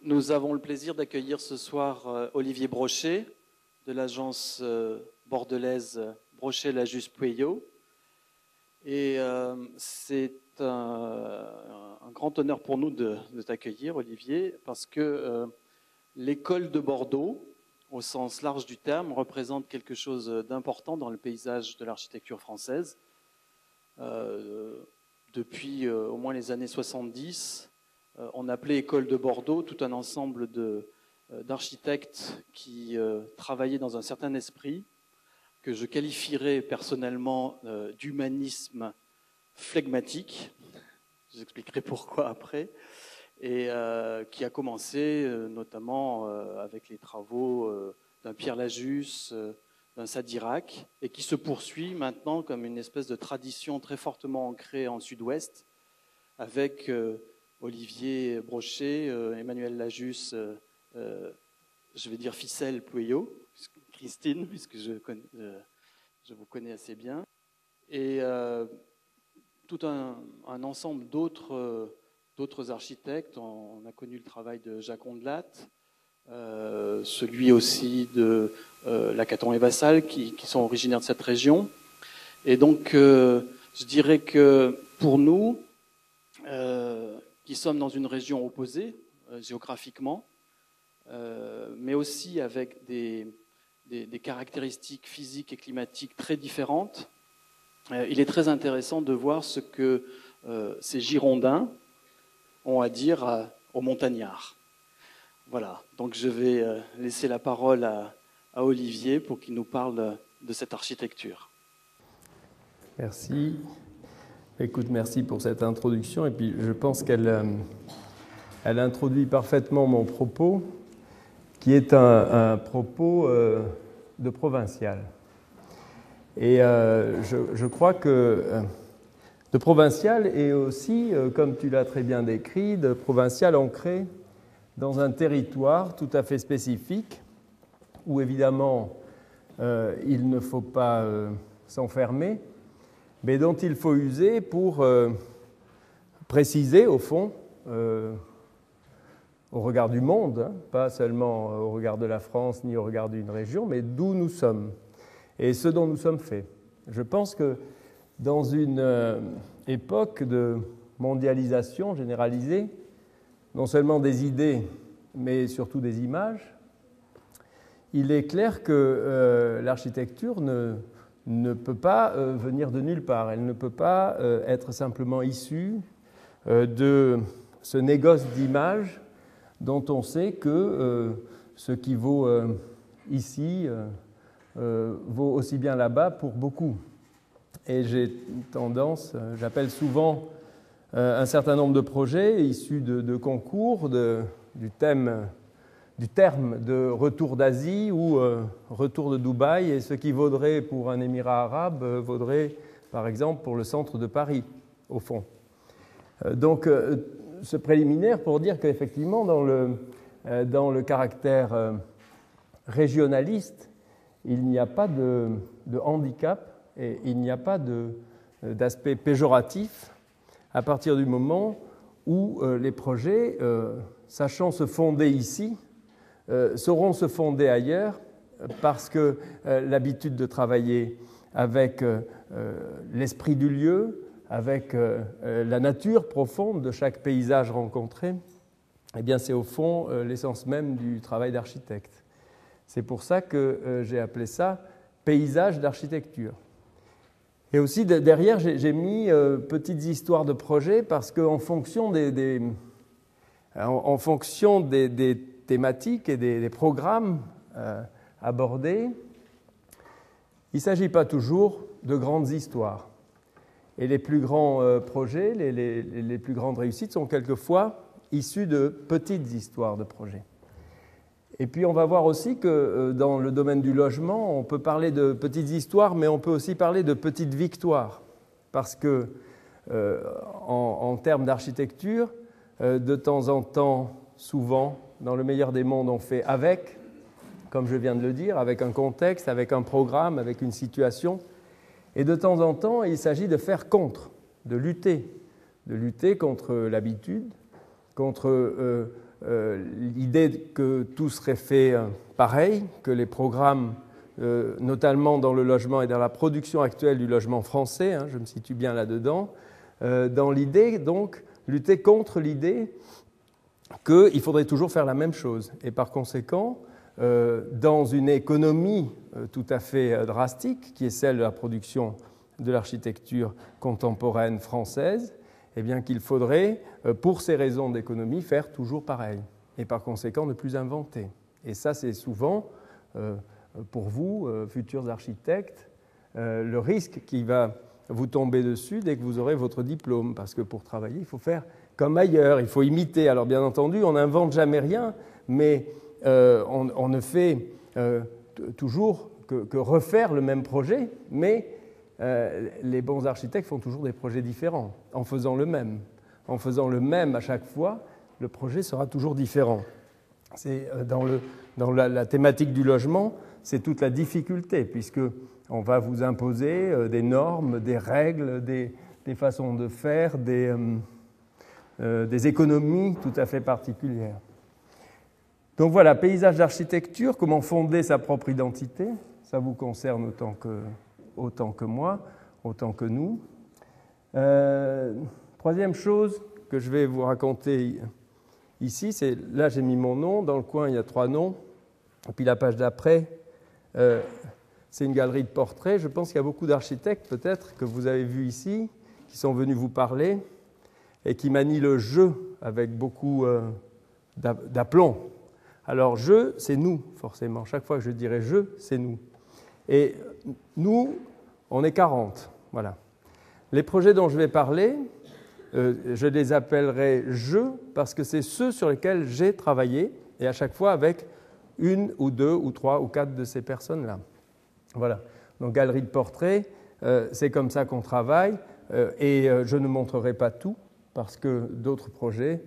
Nous avons le plaisir d'accueillir ce soir Olivier Brochet de l'agence bordelaise Brochet Lajus Pueyo. Et c'est un grand honneur pour nous de t'accueillir, Olivier, parce que l'école de Bordeaux, au sens large du terme, représente quelque chose d'important dans le paysage de l'architecture française. Depuis au moins les années 70, on appelait école de Bordeaux tout un ensemble d'architectes qui travaillaient dans un certain esprit que je qualifierais personnellement d'humanisme flegmatique. Je vous expliquerai pourquoi après. Et qui a commencé notamment avec les travaux d'un Pierre Lajus, d'un Sadirac, et qui se poursuit maintenant comme une espèce de tradition très fortement ancrée en Sud-Ouest, avec Olivier Brochet, Emmanuel Lajus, je vais dire Ficelle Pueyo, Christine, puisque je vous connais assez bien, et tout un ensemble d'autres architectes. On a connu le travail de Jacques Ondelat, celui aussi de Lacaton et Vassal, qui sont originaires de cette région. Et donc, je dirais que pour nous, qui sommes dans une région opposée géographiquement, mais aussi avec des caractéristiques physiques et climatiques très différentes, il est très intéressant de voir ce que ces Girondins ont à dire aux montagnards. Voilà, donc je vais laisser la parole à Olivier pour qu'il nous parle de cette architecture. Merci. Écoute, merci pour cette introduction. Et puis, je pense qu'elle introduit parfaitement mon propos, qui est un propos de provincial. Et je crois que de provincial et aussi, comme tu l'as très bien décrit, de provincial ancré dans un territoire tout à fait spécifique, où évidemment il ne faut pas s'enfermer, mais dont il faut user pour préciser, au fond, au regard du monde, hein, pas seulement au regard de la France ni au regard d'une région, mais d'où nous sommes et ce dont nous sommes faits. Je pense que dans une époque de mondialisation généralisée, non seulement des idées, mais surtout des images, il est clair que l'architecture ne peut pas venir de nulle part. Elle ne peut pas être simplement issue de ce négoce d'images dont on sait que ce qui vaut ici vaut aussi bien là-bas pour beaucoup. Et j'ai tendance, j'appelle souvent un certain nombre de projets issus de concours, du terme de retour d'Asie ou retour de Dubaï, et ce qui vaudrait pour un émirat arabe vaudrait par exemple pour le centre de Paris, au fond. Donc ce préliminaire pour dire qu'effectivement dans le caractère régionaliste, il n'y a pas de handicap et il n'y a pas d'aspect péjoratif à partir du moment où les projets, sachant se fonder ici, sauront se fonder ailleurs parce que l'habitude de travailler avec l'esprit du lieu, avec la nature profonde de chaque paysage rencontré, eh bien c'est au fond l'essence même du travail d'architecte. C'est pour ça que j'ai appelé ça paysage d'architecture. Et aussi derrière, j'ai mis petites histoires de projets parce qu'en fonction en fonction des thématiques et des programmes abordés, il ne s'agit pas toujours de grandes histoires. Et les plus grands projets, les plus grandes réussites sont quelquefois issus de petites histoires de projets. Et puis on va voir aussi que dans le domaine du logement, on peut parler de petites histoires, mais on peut aussi parler de petites victoires. Parce que en termes d'architecture, de temps en temps, souvent, dans le meilleur des mondes, on fait avec, comme je viens de le dire, avec un contexte, avec un programme, avec une situation. Et de temps en temps, il s'agit de faire contre, de lutter contre l'habitude, contre l'idée que tout serait fait pareil, que les programmes, notamment dans le logement et dans la production actuelle du logement français, hein, je me situe bien là-dedans, dans l'idée, donc, lutter contre l'idée qu'il faudrait toujours faire la même chose. Et par conséquent, dans une économie tout à fait drastique, qui est celle de la production de l'architecture contemporaine française, eh bien qu'il faudrait, pour ces raisons d'économie, faire toujours pareil. Et par conséquent, ne plus inventer. Et ça, c'est souvent, pour vous, futurs architectes, le risque qui va vous tomber dessus dès que vous aurez votre diplôme. Parce que pour travailler, il faut faire comme ailleurs, il faut imiter. Alors bien entendu, on n'invente jamais rien, mais on ne fait toujours que refaire le même projet, mais les bons architectes font toujours des projets différents, en faisant le même. En faisant le même à chaque fois, le projet sera toujours différent. C'est dans la thématique du logement, c'est toute la difficulté, puisqu'on va vous imposer des normes, des règles, des façons de faire, des économies tout à fait particulières. Donc voilà, paysage d'architecture, comment fonder sa propre identité, ça vous concerne autant que moi, autant que nous. Troisième chose que je vais vous raconter ici, c'est, là j'ai mis mon nom, dans le coin il y a 3 noms, et puis la page d'après, c'est une galerie de portraits. Je pense qu'il y a beaucoup d'architectes peut-être que vous avez vus ici, qui sont venus vous parler, et qui manient le jeu avec beaucoup d'aplomb. Alors je, c'est nous forcément, chaque fois que je dirais je, c'est nous. Et nous, on est 40, voilà. Les projets dont je vais parler, je les appellerai « je » parce que c'est ceux sur lesquels j'ai travaillé, et à chaque fois avec 1 ou 2 ou 3 ou 4 de ces personnes-là. Voilà. Donc, galerie de portraits, c'est comme ça qu'on travaille, et je ne montrerai pas tout, parce que d'autres projets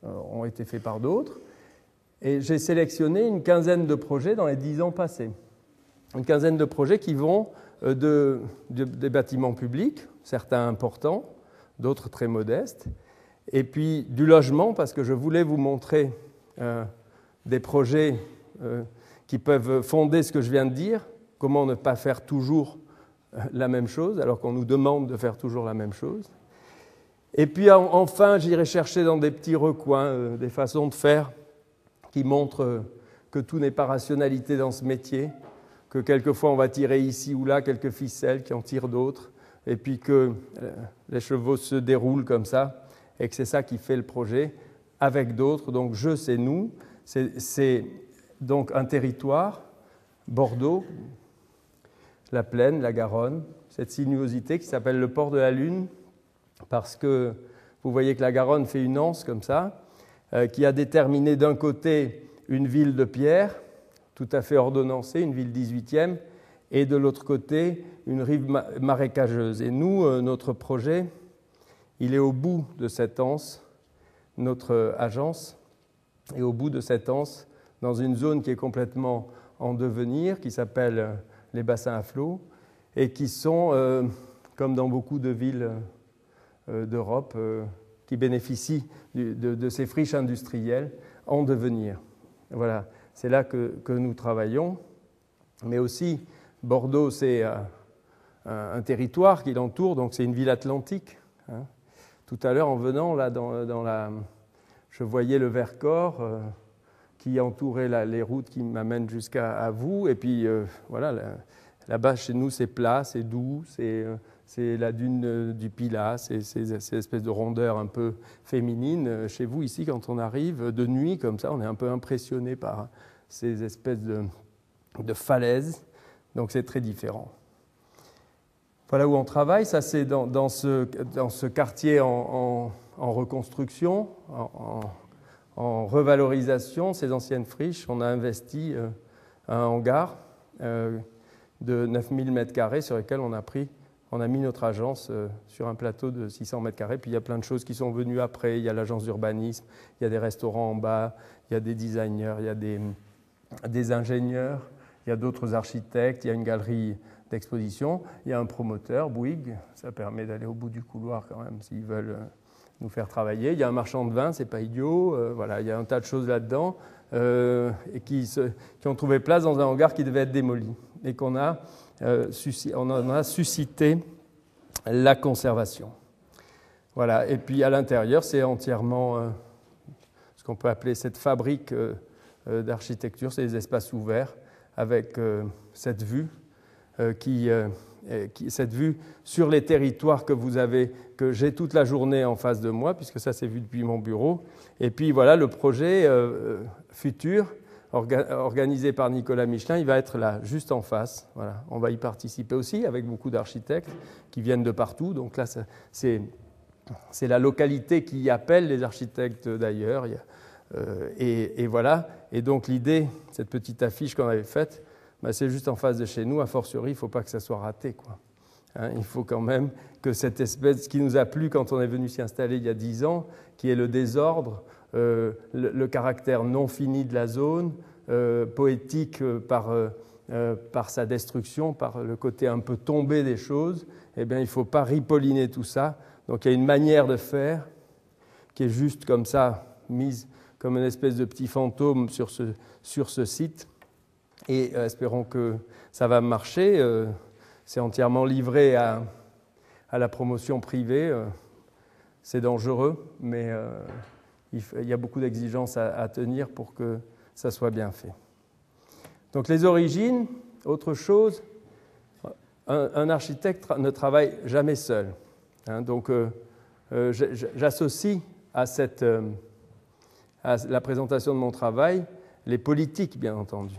ont été faits par d'autres. Et j'ai sélectionné une quinzaine de projets dans les 10 ans passés. Une quinzaine de projets qui vont des bâtiments publics, certains importants, d'autres très modestes, et puis du logement, parce que je voulais vous montrer des projets qui peuvent fonder ce que je viens de dire, comment ne pas faire toujours la même chose, alors qu'on nous demande de faire toujours la même chose. Et puis enfin, j'irai chercher dans des petits recoins des façons de faire qui montrent que tout n'est pas rationalité dans ce métier, que quelquefois on va tirer ici ou là quelques ficelles qui en tirent d'autres, et puis que les chevaux se déroulent comme ça, et que c'est ça qui fait le projet avec d'autres. Donc je, c'est nous, c'est donc un territoire, Bordeaux, la Plaine, la Garonne, cette sinuosité qui s'appelle le port de la Lune, parce que vous voyez que la Garonne fait une anse comme ça, qui a déterminé d'un côté une ville de pierre, tout à fait ordonnancée, une ville 18e, et de l'autre côté, une rive marécageuse. Et nous, notre projet, il est au bout de cette anse, notre agence est au bout de cette anse, dans une zone qui est complètement en devenir, qui s'appelle les bassins à flot, et qui sont, comme dans beaucoup de villes d'Europe, qui bénéficient de ces friches industrielles en devenir. Voilà, c'est là que nous travaillons, mais aussi Bordeaux, c'est un territoire qui l'entoure, donc c'est une ville atlantique. Hein. Tout à l'heure, en venant, là, je voyais le Vercors qui entourait les routes qui m'amènent jusqu'à vous, et puis voilà, là-bas, chez nous, c'est plat, c'est doux, c'est la dune du Pilat, c'est ces espèces de rondeurs un peu féminines. Chez vous, ici, quand on arrive de nuit, comme ça, on est un peu impressionné par ces espèces de falaises. Donc, c'est très différent. Voilà où on travaille. Ça, c'est dans ce quartier en reconstruction, en revalorisation, ces anciennes friches. On a investi un hangar de 9000 m² sur lequel on a mis notre agence sur un plateau de 600 m². Puis il y a plein de choses qui sont venues après. Il y a l'agence d'urbanisme, il y a des restaurants en bas, il y a des designers, il y a des ingénieurs, il y a d'autres architectes, il y a une galerie d'exposition, il y a un promoteur, Bouygues. Ça permet d'aller au bout du couloir quand même s'ils veulent nous faire travailler. Il y a un marchand de vin, c'est pas idiot. Voilà, il y a un tas de choses là-dedans et qui ont trouvé place dans un hangar qui devait être démoli et on en a suscité la conservation. Voilà, et puis à l'intérieur, c'est entièrement ce qu'on peut appeler cette fabrique d'architecture, c'est des espaces ouverts avec cette vue cette vue sur les territoires que j'ai toute la journée en face de moi, puisque ça c'est vu depuis mon bureau. Et puis voilà, le projet futur, organisé par Nicolas Michelin, il va être là, juste en face. Voilà. On va y participer aussi avec beaucoup d'architectes qui viennent de partout. Donc là, c'est la localité qui appelle les architectes d'ailleurs. Et voilà. Et donc l'idée, cette petite affiche qu'on avait faite, c'est juste en face de chez nous. A fortiori, il ne faut pas que ça soit raté, quoi. Hein, il faut quand même que cette espèce, ce qui nous a plu quand on est venu s'y installer il y a 10 ans, qui est le désordre, le caractère non fini de la zone, poétique par sa destruction, par le côté un peu tombé des choses, eh bien, il ne faut pas ripolliner tout ça. Donc il y a une manière de faire qui est juste comme ça, mise comme une espèce de petit fantôme sur ce site. Et espérons que ça va marcher. C'est entièrement livré à la promotion privée. C'est dangereux, mais il y a beaucoup d'exigences à tenir pour que ça soit bien fait. Donc les origines, autre chose, un architecte ne travaille jamais seul. Hein, donc j'associe à la présentation de mon travail les politiques, bien entendu.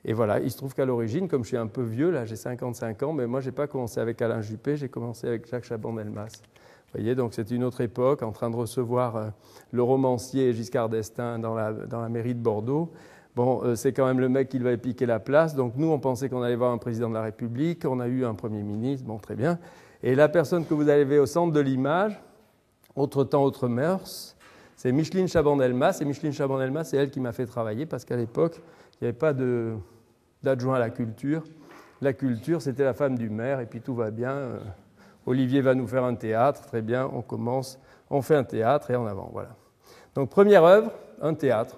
Et voilà, il se trouve qu'à l'origine, comme je suis un peu vieux, là j'ai 55 ans, mais moi je n'ai pas commencé avec Alain Juppé, j'ai commencé avec Jacques Chaban-Delmas. Vous voyez, donc c'est une autre époque, en train de recevoir le romancier Giscard d'Estaing dans la mairie de Bordeaux. Bon, c'est quand même le mec qui lui avait piqué la place, donc nous on pensait qu'on allait voir un président de la République, on a eu un Premier ministre, bon très bien. Et la personne que vous avez au centre de l'image, autre temps, autre mœurs, c'est Micheline Chaban-Delmas. Et Micheline Chaban-Delmas, c'est elle qui m'a fait travailler parce qu'à l'époque, il n'y avait pas d'adjoint à la culture. La culture, c'était la femme du maire, et puis tout va bien. Olivier va nous faire un théâtre, très bien, on commence, on fait un théâtre et en avant, voilà. Donc première œuvre, un théâtre.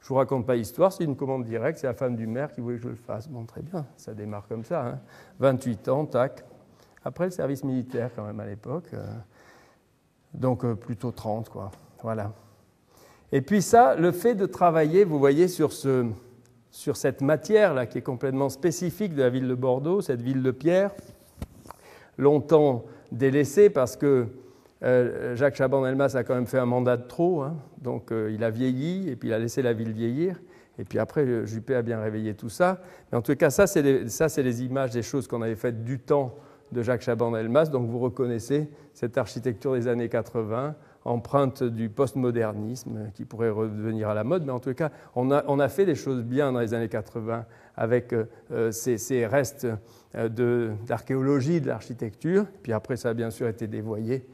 Je ne vous raconte pas l'histoire, c'est une commande directe, c'est la femme du maire qui voulait que je le fasse. Bon, très bien, ça démarre comme ça, hein. 28 ans, tac. Après le service militaire quand même à l'époque, donc plutôt 30, quoi, voilà. Et puis ça, le fait de travailler, vous voyez, sur cette matière-là qui est complètement spécifique de la ville de Bordeaux, cette ville de pierre, longtemps délaissée parce que Jacques Chaban-Delmas a quand même fait un mandat de trop, hein, donc il a vieilli et puis il a laissé la ville vieillir. Et puis après, Juppé a bien réveillé tout ça. Mais en tout cas, ça, c'est les images des choses qu'on avait faites du temps de Jacques Chaban-Delmas. Donc vous reconnaissez cette architecture des années 80, empreinte du postmodernisme qui pourrait revenir à la mode. Mais en tout cas, on a fait des choses bien dans les années 80 avec ces restes d'archéologie de l'architecture. Puis après, ça a bien sûr été dévoyé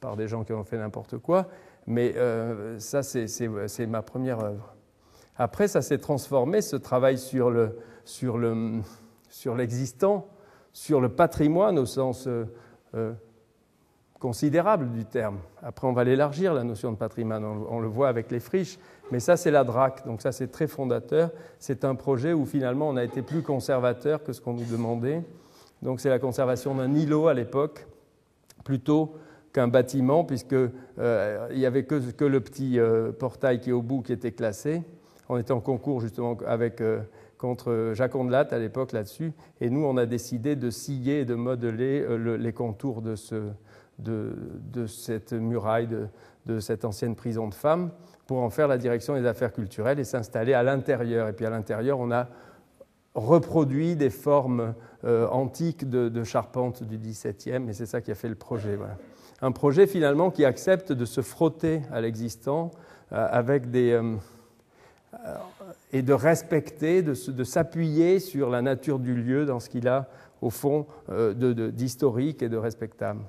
par des gens qui ont fait n'importe quoi. Mais ça, c'est ma première œuvre. Après, ça s'est transformé, ce travail sur l'existant, sur le patrimoine au sens considérable du terme. Après, on va l'élargir, la notion de patrimoine, on le voit avec les friches, mais ça, c'est la DRAC, donc ça, c'est très fondateur. C'est un projet où, finalement, on a été plus conservateur que ce qu'on nous demandait. Donc, c'est la conservation d'un îlot à l'époque, plutôt qu'un bâtiment, puisqu'il n'y avait que le petit portail qui est au bout qui était classé. On était en concours, justement, contre Jacques Ondelat à l'époque là-dessus, et nous, on a décidé de scier et de modeler les contours de cette muraille, de cette ancienne prison de femmes, pour en faire la direction des affaires culturelles et s'installer à l'intérieur. Et puis à l'intérieur, on a reproduit des formes antiques de charpente du XVIIe, et c'est ça qui a fait le projet. Voilà. Un projet finalement qui accepte de se frotter à l'existant avec et de respecter, de s'appuyer sur la nature du lieu dans ce qu'il a au fond d'historique et de respectable.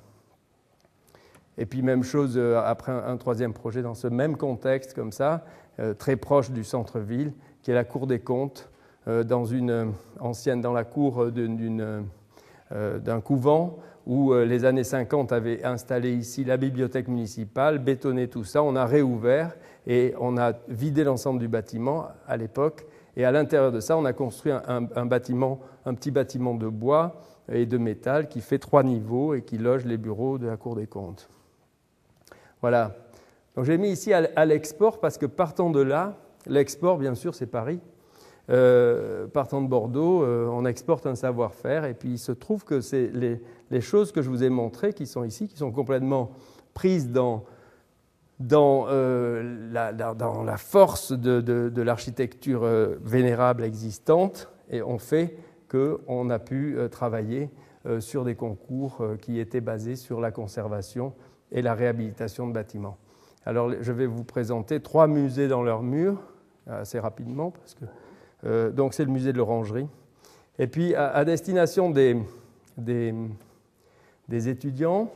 Et puis même chose après un troisième projet dans ce même contexte comme ça, très proche du centre-ville, qui est la Cour des comptes, dans la cour d'un couvent où les années 50 avaient installé ici la bibliothèque municipale, bétonné tout ça, on a réouvert et on a vidé l'ensemble du bâtiment à l'époque. Et à l'intérieur de ça, on a construit un petit bâtiment de bois et de métal qui fait 3 niveaux et qui loge les bureaux de la Cour des comptes. Voilà. Donc j'ai mis ici à l'export parce que partant de là, l'export, bien sûr, c'est Paris. Partant de Bordeaux, on exporte un savoir-faire et puis il se trouve que c'est les choses que je vous ai montrées qui sont ici, qui sont complètement prises dans la force de l'architecture vénérable existante et ont fait qu'on a pu travailler sur des concours qui étaient basés sur la conservation et la réhabilitation de bâtiments. Alors je vais vous présenter 3 musées dans leurs murs, assez rapidement, parce que donc c'est le musée de l'Orangerie. Et puis à destination des étudiants,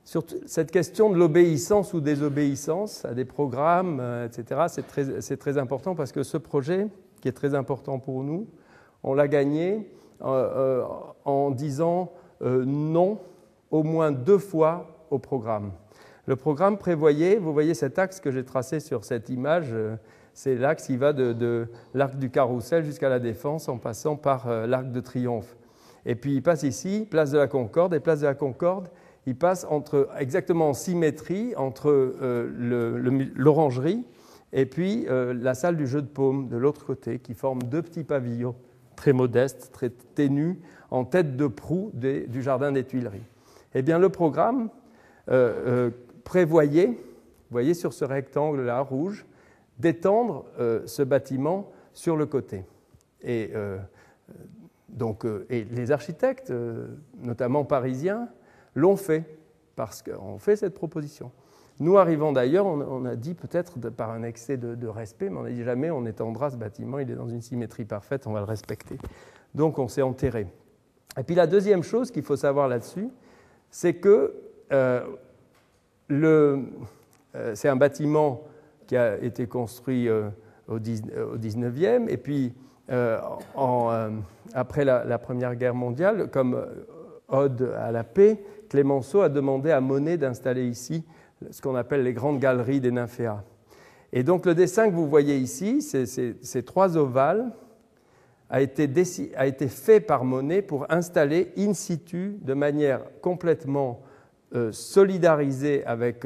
sur cette question de l'obéissance ou désobéissance à des programmes, etc., c'est très important parce que ce projet, qui est très important pour nous, on l'a gagné en disant non au moins 2 fois au programme. Le programme prévoyait, vous voyez cet axe que j'ai tracé sur cette image, c'est l'axe qui va de l'Arc du Carrousel jusqu'à la Défense en passant par l'Arc de Triomphe. Et puis il passe ici, place de la Concorde, et place de la Concorde, il passe exactement en symétrie entre l'Orangerie et puis la salle du jeu de paume de l'autre côté, qui forment 2 petits pavillons très modestes, très ténus, en tête de proue du Jardin des Tuileries. Eh bien, le programme prévoyait, vous voyez sur ce rectangle-là rouge, d'étendre ce bâtiment sur le côté. Et les architectes, notamment parisiens, l'ont fait, parce qu'on fait cette proposition. Nous arrivons d'ailleurs, on a dit peut-être par un excès de respect, mais on n'a dit jamais on étendra ce bâtiment, il est dans une symétrie parfaite, on va le respecter. Donc on s'est enterré. Et puis la deuxième chose qu'il faut savoir là-dessus, c'est que c'est un bâtiment qui a été construit au 19e, et puis après la Première Guerre mondiale, comme ode à la paix, Clemenceau a demandé à Monet d'installer ici ce qu'on appelle les grandes galeries des nymphéas. Et donc le dessin que vous voyez ici, ces 3 ovales, a été fait par Monet pour installer in situ, de manière complètement solidarisée avec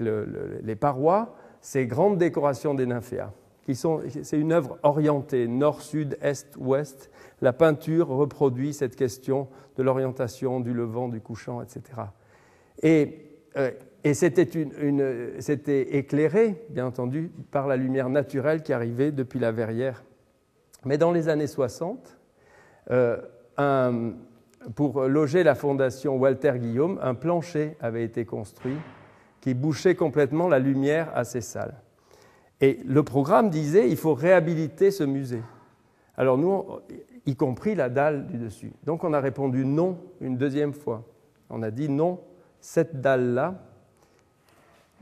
les parois, ces grandes décorations des nymphéas. C'est une œuvre orientée, nord, sud, est, ouest. La peinture reproduit cette question de l'orientation, du levant, du couchant, etc. Et c'était éclairé, bien entendu, par la lumière naturelle qui arrivait depuis la verrière. Mais dans les années 60, pour loger la fondation Walter Guillaume, un plancher avait été construit qui bouchait complètement la lumière à ces salles. Et le programme disait il faut réhabiliter ce musée. Alors nous, y compris la dalle du dessus. Donc on a répondu non une deuxième fois. On a dit non, cette dalle-là,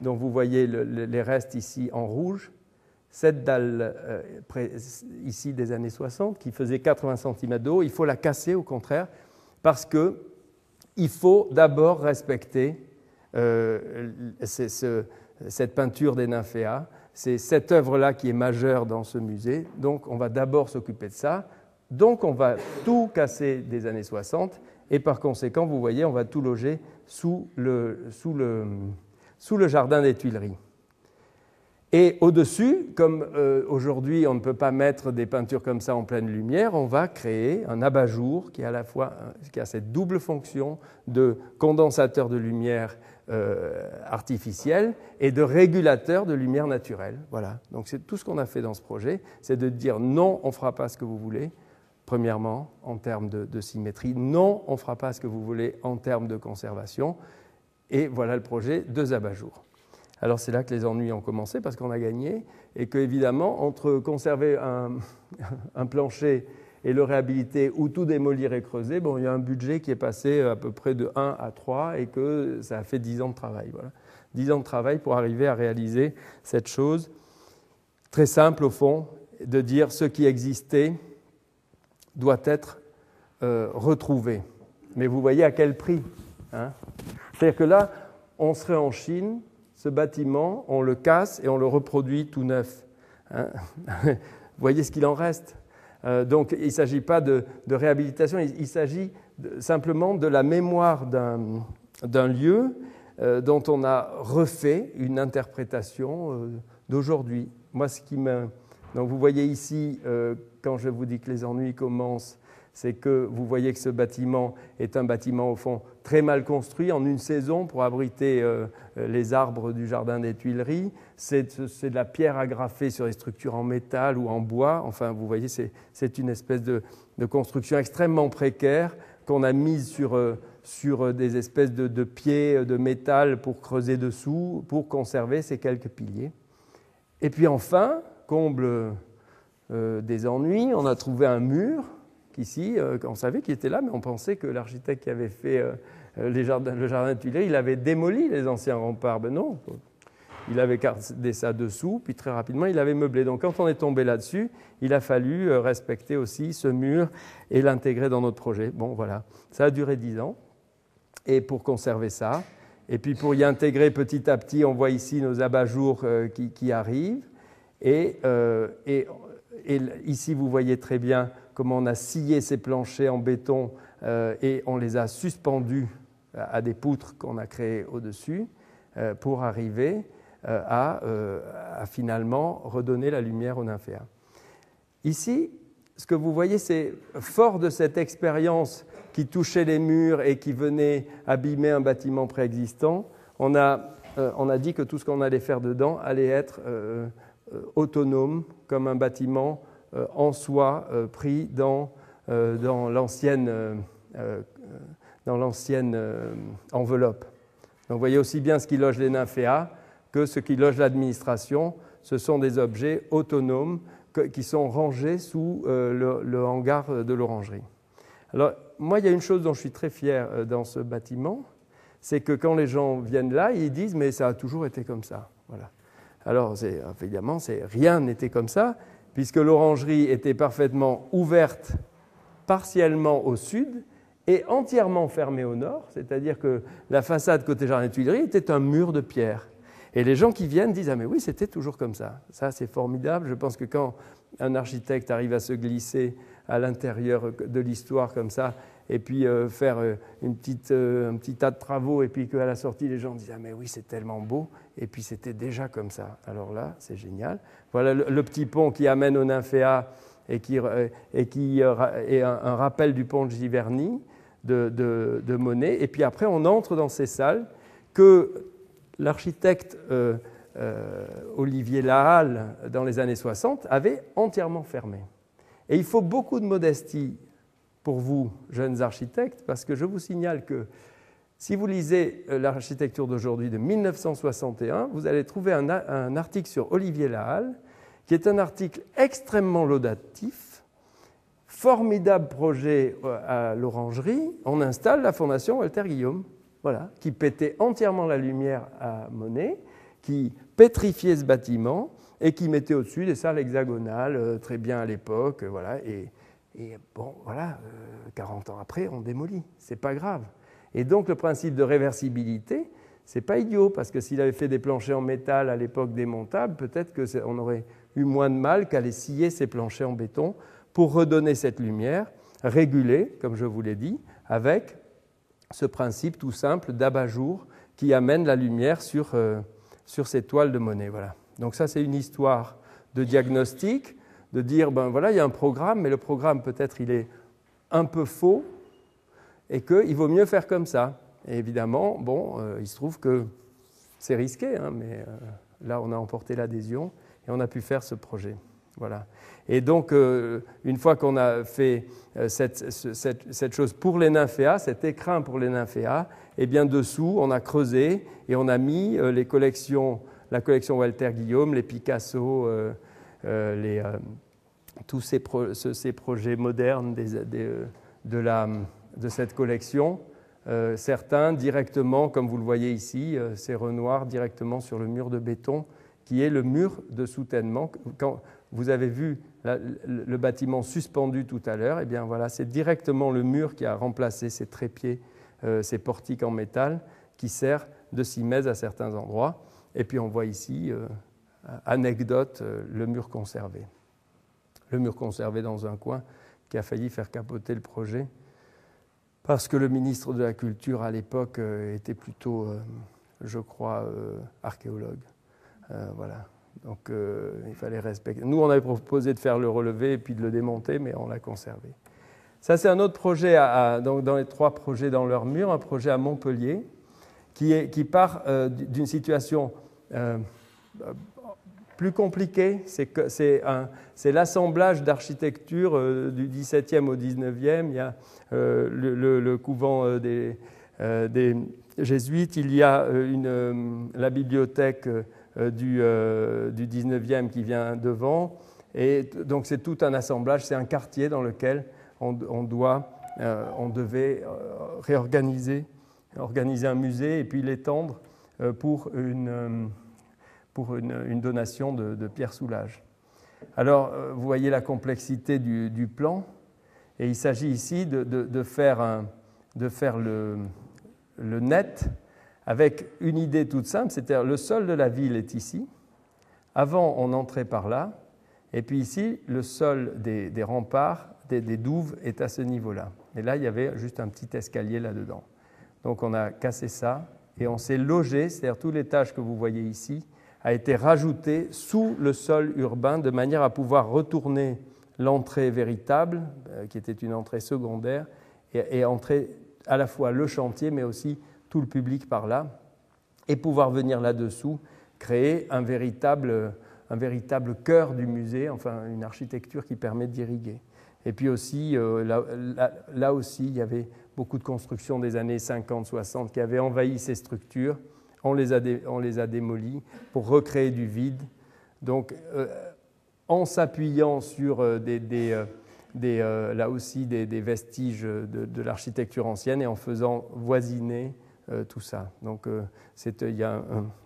dont vous voyez les restes ici en rouge, cette dalle ici des années 60, qui faisait 80 cm de haut, il faut la casser au contraire, parce qu'il faut d'abord respecter cette peinture des nymphéas. C'est cette œuvre-là qui est majeure dans ce musée, donc on va d'abord s'occuper de ça. Donc on va tout casser des années 60, et par conséquent, vous voyez, on va tout loger sous le Jardin des Tuileries. Et au-dessus, comme aujourd'hui on ne peut pas mettre des peintures comme ça en pleine lumière, on va créer un abat-jour qui a cette double fonction de condensateur de lumière artificielle et de régulateur de lumière naturelle. Voilà. Donc c'est tout ce qu'on a fait dans ce projet, c'est de dire non, on ne fera pas ce que vous voulez, premièrement en termes de symétrie, non, on ne fera pas ce que vous voulez en termes de conservation, et voilà le projet 2 abat-jours. Alors c'est là que les ennuis ont commencé parce qu'on a gagné et qu'évidemment, entre conserver un plancher et le réhabiliter ou tout démolir et creuser, bon, il y a un budget qui est passé à peu près de 1 à 3 et que ça a fait 10 ans de travail. Voilà. 10 ans de travail pour arriver à réaliser cette chose très simple au fond, de dire ce qui existait doit être retrouver. Mais vous voyez à quel prix, hein? C'est-à-dire que là, on serait en Chine, ce bâtiment, on le casse et on le reproduit tout neuf, hein? Vous voyez ce qu'il en reste. Donc il ne s'agit pas de réhabilitation, il s'agit simplement de la mémoire d'un lieu dont on a refait une interprétation d'aujourd'hui. Moi, donc vous voyez ici, quand je vous dis que les ennuis commencent, c'est que vous voyez que ce bâtiment est un bâtiment au fond très mal construit en une saison pour abriter les arbres du jardin des Tuileries. C'est de la pierre agrafée sur des structures en métal ou en bois. Enfin, vous voyez, c'est une espèce de construction extrêmement précaire qu'on a mise sur des espèces de pieds de métal pour creuser dessous, pour conserver ces quelques piliers. Et puis enfin, comble des ennuis, on a trouvé un mur qu'ici, on savait qu'il était là, mais on pensait que l'architecte qui avait fait le jardin de Tuileries, il avait démoli les anciens remparts. Ben non, il avait gardé ça dessous, puis très rapidement, il avait meublé. Donc quand on est tombé là-dessus, il a fallu respecter aussi ce mur et l'intégrer dans notre projet. Bon, voilà, ça a duré 10 ans, et pour conserver ça, et puis pour y intégrer petit à petit, on voit ici nos abat-jours qui arrivent, et ici, vous voyez très bien comment on a scié ces planchers en béton et on les a suspendus à des poutres qu'on a créées au-dessus pour arriver à finalement redonner la lumière aux nymphéas. Ici, ce que vous voyez, c'est fort de cette expérience qui touchait les murs et qui venait abîmer un bâtiment préexistant, on a dit que tout ce qu'on allait faire dedans allait être autonome, comme un bâtiment en soi pris dans l'ancienne enveloppe. Donc vous voyez aussi bien ce qui loge les nymphéas que ce qui loge l'administration. Ce sont des objets autonomes qui sont rangés sous le hangar de l'orangerie. Alors moi, il y a une chose dont je suis très fier dans ce bâtiment, c'est que quand les gens viennent là, ils disent « mais ça a toujours été comme ça ». Voilà. Alors évidemment, rien n'était comme ça, puisque l'orangerie était parfaitement ouverte partiellement au sud et entièrement fermée au nord, c'est-à-dire que la façade côté jardin des Tuileries était un mur de pierre. Et les gens qui viennent disent « ah mais oui, c'était toujours comme ça ». Ça, c'est formidable. Je pense que quand un architecte arrive à se glisser à l'intérieur de l'histoire comme ça, et puis faire un petit tas de travaux, et puis qu'à la sortie, les gens disent « ah mais oui, c'est tellement beau », et puis c'était déjà comme ça. Alors là, c'est génial. Voilà le petit pont qui amène au nymphéas et qui est un rappel du pont de Giverny de Monet. Et puis après, on entre dans ces salles que l'architecte Olivier Lahalle, dans les années 60, avait entièrement fermées. Et il faut beaucoup de modestie pour vous, jeunes architectes, parce que je vous signale que si vous lisez l'architecture d'aujourd'hui de 1961, vous allez trouver un article sur Olivier Lahalle, qui est un article extrêmement laudatif, formidable projet à l'orangerie. On installe la fondation Walter Guillaume, voilà, qui pétait entièrement la lumière à Monet, qui pétrifiait ce bâtiment et qui mettait au-dessus des salles hexagonales, très bien à l'époque, voilà. Et bon, voilà, 40 ans après, on démolit, c'est pas grave. Et donc le principe de réversibilité, c'est pas idiot, parce que s'il avait fait des planchers en métal à l'époque démontables, peut-être qu'on aurait eu moins de mal qu'à les scier ces planchers en béton pour redonner cette lumière régulée, comme je vous l'ai dit, avec ce principe tout simple d'abat-jour qui amène la lumière sur ces toiles de Monet. Voilà. Donc ça, c'est une histoire de diagnostic, de dire, ben voilà, il y a un programme, mais le programme, peut-être, il est un peu faux et qu'il vaut mieux faire comme ça. Et évidemment, bon, il se trouve que c'est risqué, hein, mais là, on a emporté l'adhésion et on a pu faire ce projet. Voilà. Et donc, une fois qu'on a fait cette chose pour les nymphéas, cet écrin pour les nymphéas, eh bien, dessous, on a creusé et on a mis la collection Walter Guillaume, les Picasso, tous ces projets modernes de cette collection. Certains directement, comme vous le voyez ici, ces Renoirs directement sur le mur de béton, qui est le mur de soutènement. vous avez vu le bâtiment suspendu tout à l'heure. Eh bien voilà, c'est directement le mur qui a remplacé ces trépieds, ces portiques en métal, qui sert de simèse à certains endroits. Et puis on voit ici, anecdote, le mur conservé. Le mur conservé dans un coin qui a failli faire capoter le projet parce que le ministre de la Culture à l'époque était plutôt, je crois, archéologue. Voilà. Donc il fallait respecter. Nous, on avait proposé de faire le relevé et puis de le démonter, mais on l'a conservé. Ça, c'est un autre projet, donc dans les 3 projets dans leur mur, un projet à Montpellier qui part d'une situation plus compliquée. C'est l'assemblage d'architecture du XVIIe au XIXe. Il y a le couvent des jésuites, il y a la bibliothèque du XIXe qui vient devant. Et donc c'est tout un assemblage, c'est un quartier dans lequel on devait organiser un musée et puis l'étendre pour une donation de Pierre Soulages. Alors, vous voyez la complexité du plan, et il s'agit ici de faire le net avec une idée toute simple, c'est-à-dire le sol de la ville est ici. Avant, on entrait par là, et puis ici, le sol des remparts, des douves, est à ce niveau-là. Et là, il y avait juste un petit escalier là-dedans. Donc, on a cassé ça, et on s'est logé, c'est-à-dire tout l'étage que vous voyez ici, a été rajouté sous le sol urbain de manière à pouvoir retourner l'entrée véritable, qui était une entrée secondaire, et entrer à la fois le chantier, mais aussi tout le public par là, et pouvoir venir là-dessous créer un véritable cœur du musée, enfin une architecture qui permet d'irriguer. Et puis aussi, là aussi, il y avait beaucoup de constructions des années 50-60 qui avaient envahi ces structures. On les a démolies pour recréer du vide. Donc, en s'appuyant sur là aussi des vestiges de l'architecture ancienne et en faisant voisiner tout ça. Donc, il y a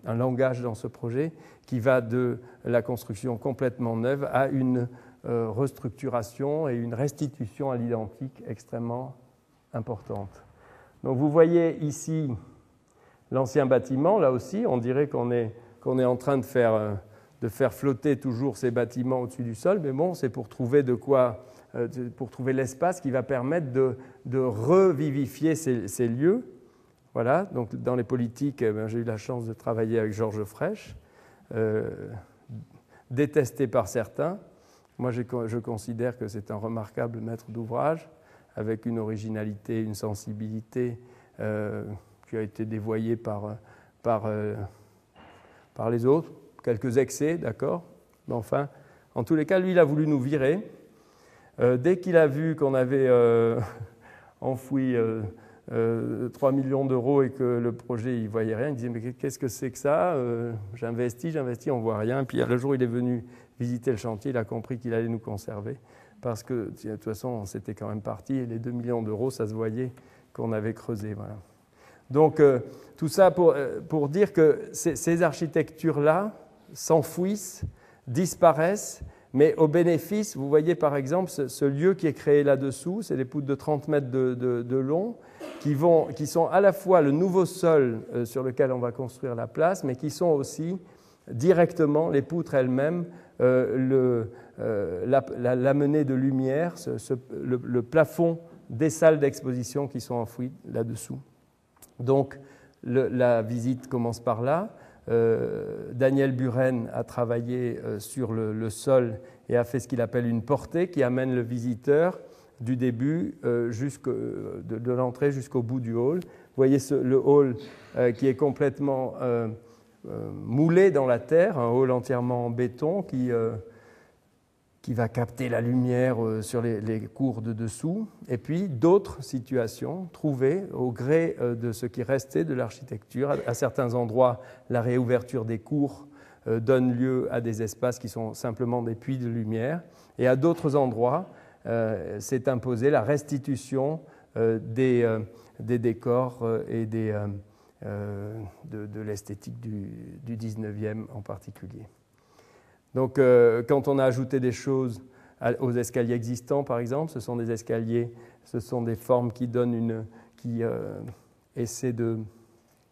un langage dans ce projet qui va de la construction complètement neuve à une restructuration et une restitution à l'identique extrêmement importante. Donc, vous voyez ici l'ancien bâtiment, là aussi, on dirait qu'on est en train de faire flotter toujours ces bâtiments au-dessus du sol, mais bon, c'est pour trouver pour trouver l'espace qui va permettre de revivifier ces lieux. Voilà, donc dans les politiques, j'ai eu la chance de travailler avec Georges Frêche, détesté par certains. Moi, je considère que c'est un remarquable maître d'ouvrage, avec une originalité, une sensibilité qui a été dévoyée par les autres, quelques excès, d'accord, mais enfin, en tous les cas, lui, il a voulu nous virer. Dès qu'il a vu qu'on avait enfoui 3 millions d'euros et que le projet, il ne voyait rien, il disait « mais qu'est-ce que c'est que ça ? J'investis, on ne voit rien ». Puis le jour où il est venu visiter le chantier, il a compris qu'il allait nous conserver, parce que de toute façon, c'était quand même parti, et les 2 millions d'euros, ça se voyait qu'on avait creusé, voilà. Donc, tout ça pour dire que ces architectures-là s'enfouissent, disparaissent, mais au bénéfice, vous voyez par exemple ce lieu qui est créé là-dessous, c'est des poutres de 30 mètres de long, qui sont à la fois le nouveau sol sur lequel on va construire la place, mais qui sont aussi directement, les poutres elles-mêmes, l'amenée de lumière, le plafond des salles d'exposition qui sont enfouies là-dessous. Donc, la visite commence par là. Daniel Buren a travaillé sur le sol et a fait ce qu'il appelle une portée qui amène le visiteur du début de l'entrée jusqu'au bout du hall. Vous voyez le hall qui est complètement moulé dans la terre, un hall entièrement en béton qui va capter la lumière sur les cours de dessous, et puis d'autres situations trouvées au gré de ce qui restait de l'architecture. À certains endroits, la réouverture des cours donne lieu à des espaces qui sont simplement des puits de lumière, et à d'autres endroits, s'est imposée la restitution des décors et de l'esthétique du 19e en particulier. Donc, quand on a ajouté des choses aux escaliers existants, par exemple, ce sont des escaliers, ce sont des formes qui donnent qui essaient de,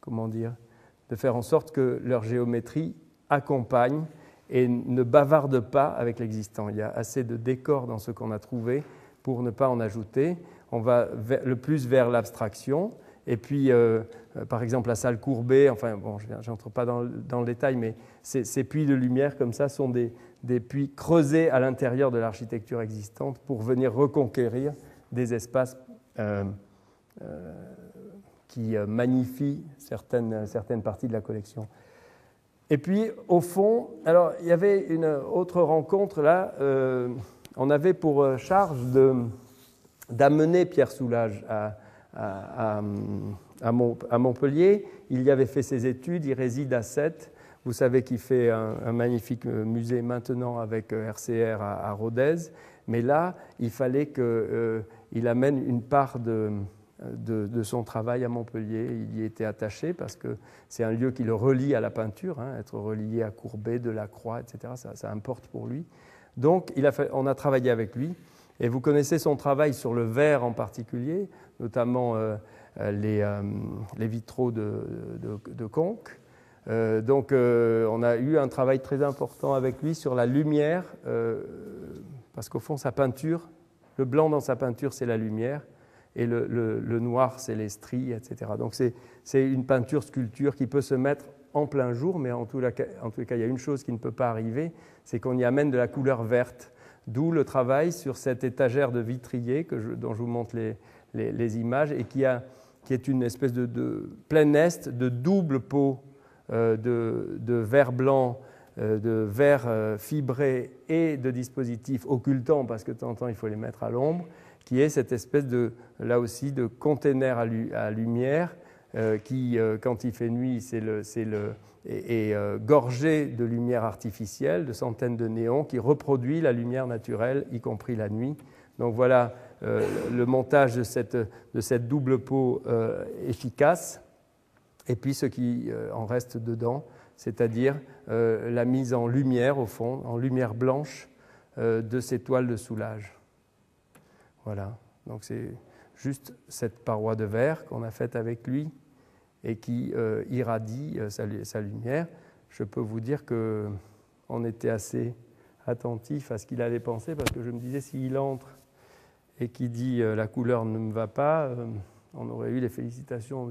comment dire, de faire en sorte que leur géométrie accompagne et ne bavarde pas avec l'existant. Il y a assez de décor dans ce qu'on a trouvé pour ne pas en ajouter. On va le plus vers l'abstraction. Et puis, par exemple, la salle courbée, enfin, bon, je n'entre pas dans le détail, mais ces puits de lumière comme ça sont des puits creusés à l'intérieur de l'architecture existante pour venir reconquérir des espaces qui magnifient certaines parties de la collection. Et puis, au fond, alors, il y avait une autre rencontre là. On avait pour charge d'amener Pierre Soulages à Montpellier. Il y avait fait ses études, il réside à Sète. Vous savez qu'il fait un magnifique musée maintenant avec RCR à Rodez. Mais là, il fallait qu'il amène une part de son travail à Montpellier. Il y était attaché parce que c'est un lieu qui le relie à la peinture, hein, être relié à Courbet, Delacroix, etc. Ça importe pour lui. Donc, on a travaillé avec lui. Et vous connaissez son travail sur le verre en particulier, notamment les vitraux de Conques. Donc, on a eu un travail très important avec lui sur la lumière, parce qu'au fond, sa peinture, le blanc dans sa peinture, c'est la lumière, et le noir, c'est les stries, etc. Donc, c'est une peinture-sculpture qui peut se mettre en plein jour, mais en tous les cas, il y a une chose qui ne peut pas arriver, c'est qu'on y amène de la couleur verte. D'où le travail sur cette étagère de vitrier dont je vous montre les images et qui est une espèce de plein est de double peau de verre blanc, de verre fibré et de dispositifs occultants, parce que de temps en temps il faut les mettre à l'ombre, qui est cette espèce là aussi de container à lumière qui, quand il fait nuit, est gorgé de lumière artificielle, de centaines de néons, qui reproduit la lumière naturelle, y compris la nuit. Donc voilà le montage de cette double peau efficace, et puis ce qui en reste dedans, c'est-à-dire la mise en lumière, au fond, en lumière blanche de ces toiles de Soulages. Voilà, donc c'est juste cette paroi de verre qu'on a faite avec lui, et qui irradie sa lumière. Je peux vous dire qu'on était assez attentif à ce qu'il allait penser, parce que je me disais, s'il entre et qu'il dit la couleur ne me va pas, on aurait eu les félicitations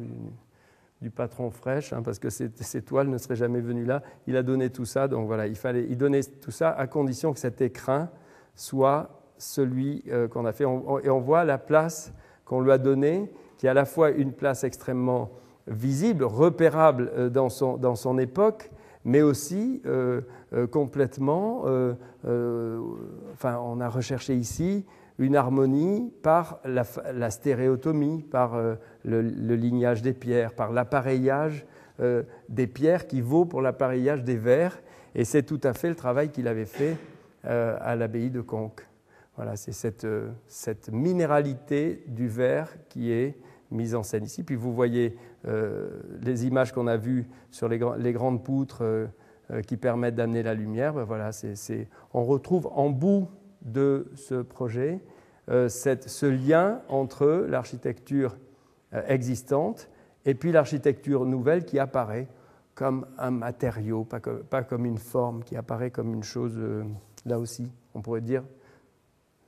du patron Fraîche, hein, parce que ces toiles ne seraient jamais venues là. Il a donné tout ça, donc voilà, il donnait tout ça à condition que cet écrin soit celui qu'on a fait. Et on voit la place qu'on lui a donnée, qui est à la fois une place extrêmement visible, repérable dans son époque, mais aussi complètement, on a recherché ici une harmonie par la stéréotomie, par le lignage des pierres, par l'appareillage des pierres qui vaut pour l'appareillage des verres, et c'est tout à fait le travail qu'il avait fait à l'abbaye de Conques. Voilà, c'est cette minéralité du verre qui est mise en scène ici. Puis vous voyez les images qu'on a vues sur les grandes poutres qui permettent d'amener la lumière. Ben voilà, on retrouve en bout de ce projet ce lien entre l'architecture existante et puis l'architecture nouvelle qui apparaît comme un matériau, pas comme une forme, qui apparaît comme une chose, là aussi, on pourrait dire.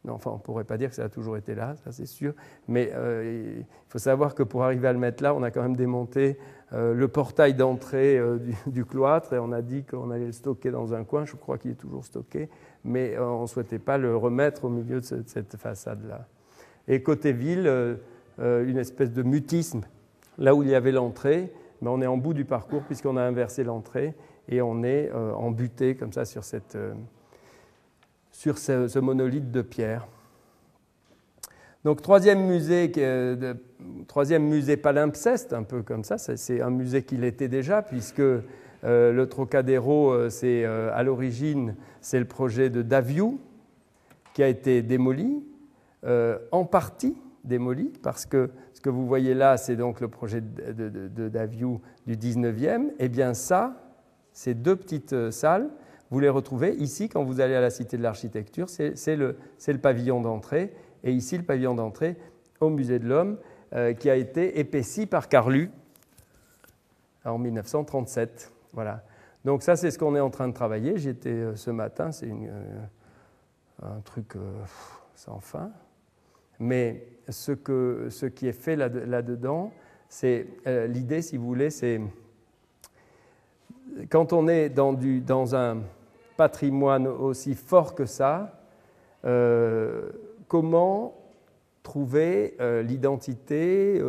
Non, enfin, on ne pourrait pas dire que ça a toujours été là, ça c'est sûr, mais il faut savoir que pour arriver à le mettre là, on a quand même démonté le portail d'entrée du cloître, et on a dit qu'on allait le stocker dans un coin. Je crois qu'il est toujours stocké, mais on ne souhaitait pas le remettre au milieu de cette façade-là. Et côté ville, une espèce de mutisme, là où il y avait l'entrée, mais on est en bout du parcours puisqu'on a inversé l'entrée, et on est embuté comme ça sur ce monolithe de pierre. Donc, troisième musée palimpseste, un peu comme ça, c'est un musée qui l'était déjà, puisque le Trocadéro, à l'origine, c'est le projet de Daviou, qui a été démoli, en partie démoli, parce que ce que vous voyez là, c'est donc le projet de Daviou du 19e. Eh bien ça, ces deux petites salles, vous les retrouvez ici quand vous allez à la Cité de l'Architecture, c'est le pavillon d'entrée, et ici le pavillon d'entrée au Musée de l'Homme qui a été épaissi par Carlu en 1937. Voilà. Donc ça, c'est ce qu'on est en train de travailler. J'y étais ce matin, c'est un truc sans fin. Mais ce qui est fait là-dedans, c'est l'idée, si vous voulez, c'est quand on est dans un patrimoine aussi fort que ça, comment trouver l'identité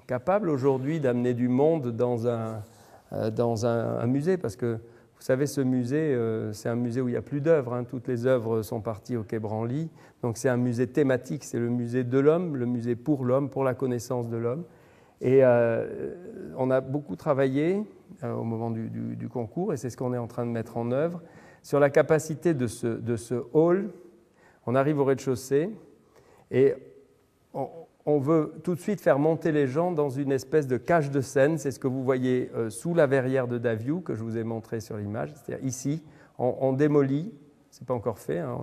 capable aujourd'hui d'amener du monde dans un musée, parce que vous savez, ce musée, c'est un musée où il n'y a plus d'œuvres, hein. Toutes les œuvres sont parties au Quai Branly, donc c'est un musée thématique, c'est le musée de l'homme, le musée pour l'homme, pour la connaissance de l'homme. Et on a beaucoup travaillé au moment du concours, et c'est ce qu'on est en train de mettre en œuvre, sur la capacité de ce hall. On arrive au rez-de-chaussée, et on veut tout de suite faire monter les gens dans une espèce de cage de scène. C'est ce que vous voyez sous la verrière de Daviou, que je vous ai montré sur l'image. C'est-à-dire ici, on démolit, ce n'est pas encore fait, hein,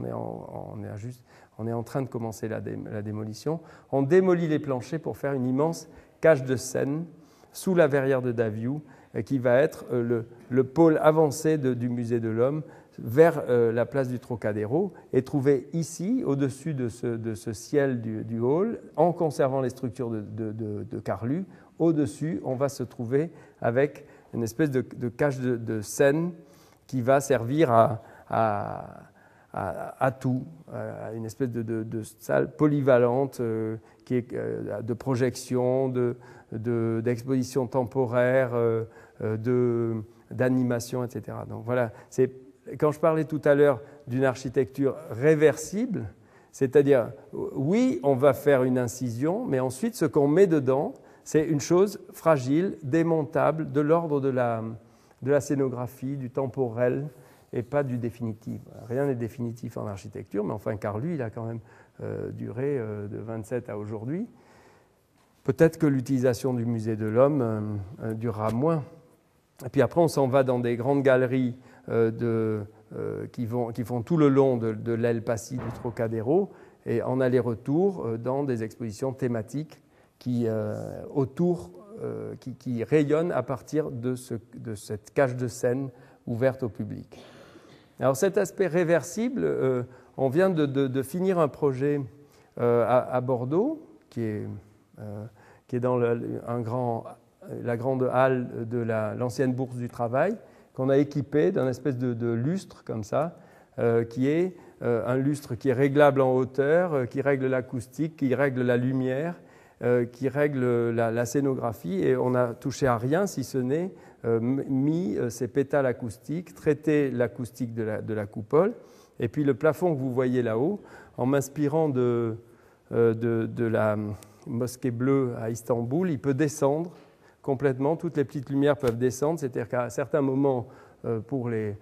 on est en train de commencer la démolition. On démolit les planchers pour faire une immense cage de scène sous la verrière de Daviou, qui va être le pôle avancé du Musée de l'Homme, vers la place du Trocadéro, et trouver ici, au-dessus de ce ciel du hall, en conservant les structures de Carlu, au-dessus, on va se trouver avec une espèce de cage de scène qui va servir à tout, à une espèce de salle polyvalente qui est de projection, d'exposition temporaire, d'animation, etc. Donc voilà, quand je parlais tout à l'heure d'une architecture réversible, c'est-à-dire, oui, on va faire une incision, mais ensuite, ce qu'on met dedans, c'est une chose fragile, démontable, de l'ordre de la scénographie, du temporel, et pas du définitif. Rien n'est définitif en architecture, mais enfin, Carlu, il a quand même duré de 27 à aujourd'hui. Peut-être que l'utilisation du Musée de l'Homme durera moins. Et puis après, on s'en va dans des grandes galeries qui font tout le long de l'aile Passy du Trocadéro, et en aller-retour dans des expositions thématiques qui rayonnent à partir de cette cage de scène ouverte au public. Alors cet aspect réversible, on vient de finir un projet à Bordeaux, qui est dans la grande halle de l'ancienne Bourse du Travail, qu'on a équipé d'un espèce de lustre comme ça, qui est un lustre qui est réglable en hauteur, qui règle l'acoustique, qui règle la lumière, qui règle la scénographie, et on n'a touché à rien si ce n'est mis ces pétales acoustiques, traité l'acoustique de la coupole, et puis le plafond que vous voyez là-haut, en m'inspirant de la mosquée bleue à Istanbul, il peut descendre complètement, toutes les petites lumières peuvent descendre, c'est-à-dire qu'à certains moments, pour les